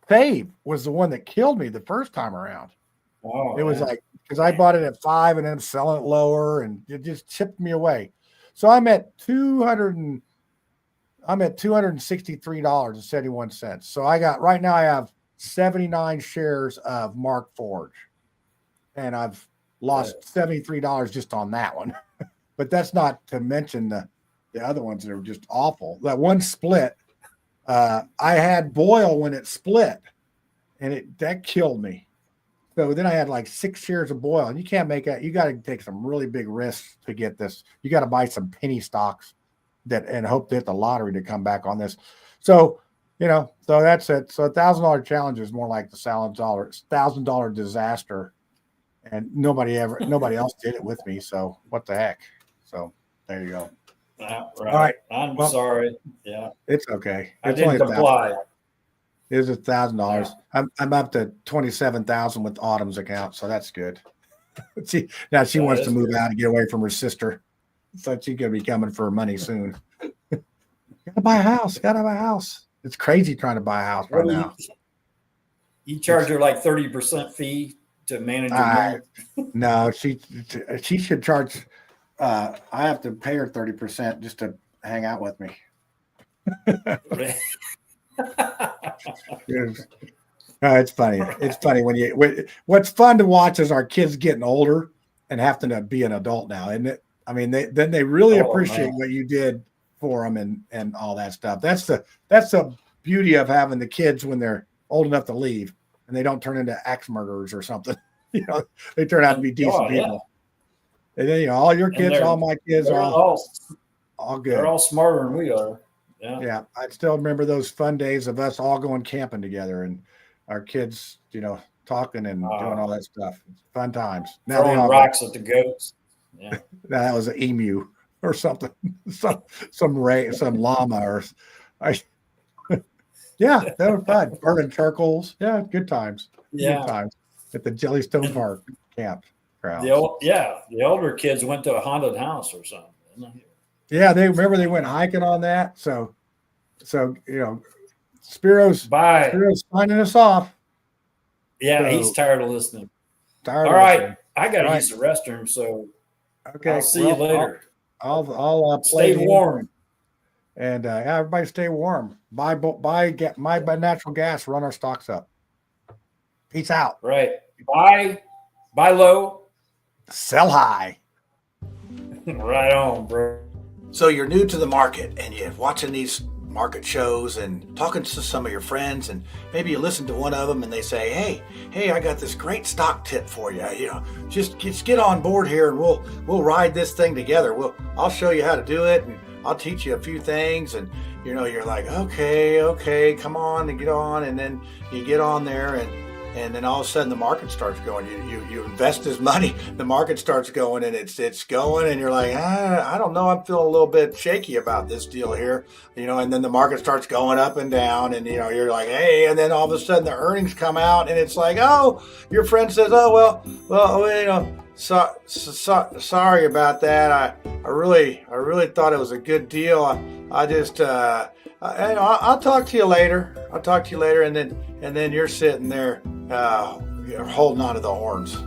Fave was the one that killed me the first time around. Oh, it was like, because I bought it at 5 and then selling it lower, and it just chipped me away. So I'm at $263.71. So right now I have 79 shares of Mark Forge, and I've lost $73 just on that one. But that's not to mention the other ones that are just awful. That one split, I had Boyle when it split, and that killed me. So then I had like 6 shares of Boyle, and you can't make it. You got to take some really big risks to get this. You got to buy some penny stocks and hope to hit the lottery to come back on this. So, so that's it. So $1,000 challenge is more like the $1,000 disaster, and nobody else did it with me. So what the heck? So there you go. Right. All right. I'm sorry. Yeah. It's okay. I didn't apply. It's $1,000. I'm up to 27,000 with Autumn's account, so that's good. She wants to move out and get away from her sister, so she's gonna be coming for her money soon. Gotta buy a house. It's crazy trying to buy a house right now. You charge her like 30% fee to manage her money? No, she should charge. I have to pay her 30% just to hang out with me. It's funny. It's funny what's fun to watch is our kids getting older and having to be an adult now, isn't it? I mean, they really appreciate what you did for them and all that stuff. That's the beauty of having the kids when they're old enough to leave and they don't turn into axe murderers or something. They turn out to be decent people. And then all your kids, all my kids are all good. They're all smarter than we are. Yeah. I still remember those fun days of us all going camping together and our kids, talking and doing all that stuff. Fun times. Now throwing rocks at the goats. Yeah. That was an emu or something. some llama or yeah, they were fun. Burning charcoals. Yeah, good times. Yeah. Good times at the Jellystone Park camp. The older kids went to a haunted house or something. Yeah, they went hiking on that. So Spiro's signing us off. Yeah, so, he's tired of listening. All right, I got to use the restroom. So I'll see you later. I'll stay warm. And everybody stay warm. Buy natural gas. Run our stocks up. Peace out. Right. Buy low, Sell high. Right on, bro. So you're new to the market and you're watching these market shows and talking to some of your friends, and maybe you listen to one of them and they say, hey, I got this great stock tip for you. Just get on board here and we'll ride this thing together. I'll show you how to do it and I'll teach you a few things. And you're like, okay, come on and get on. And then you get on there and then all of a sudden the market starts going. You invest this money, the market starts going, and it's going, and you're like, I don't know, I'm feeling a little bit shaky about this deal here, and then the market starts going up and down, and you're like, hey, and then all of a sudden the earnings come out, and it's like, oh, your friend says, oh well, sorry about that. I really thought it was a good deal. I just I'll talk to you later. And then you're sitting there, you're holding on to the horns.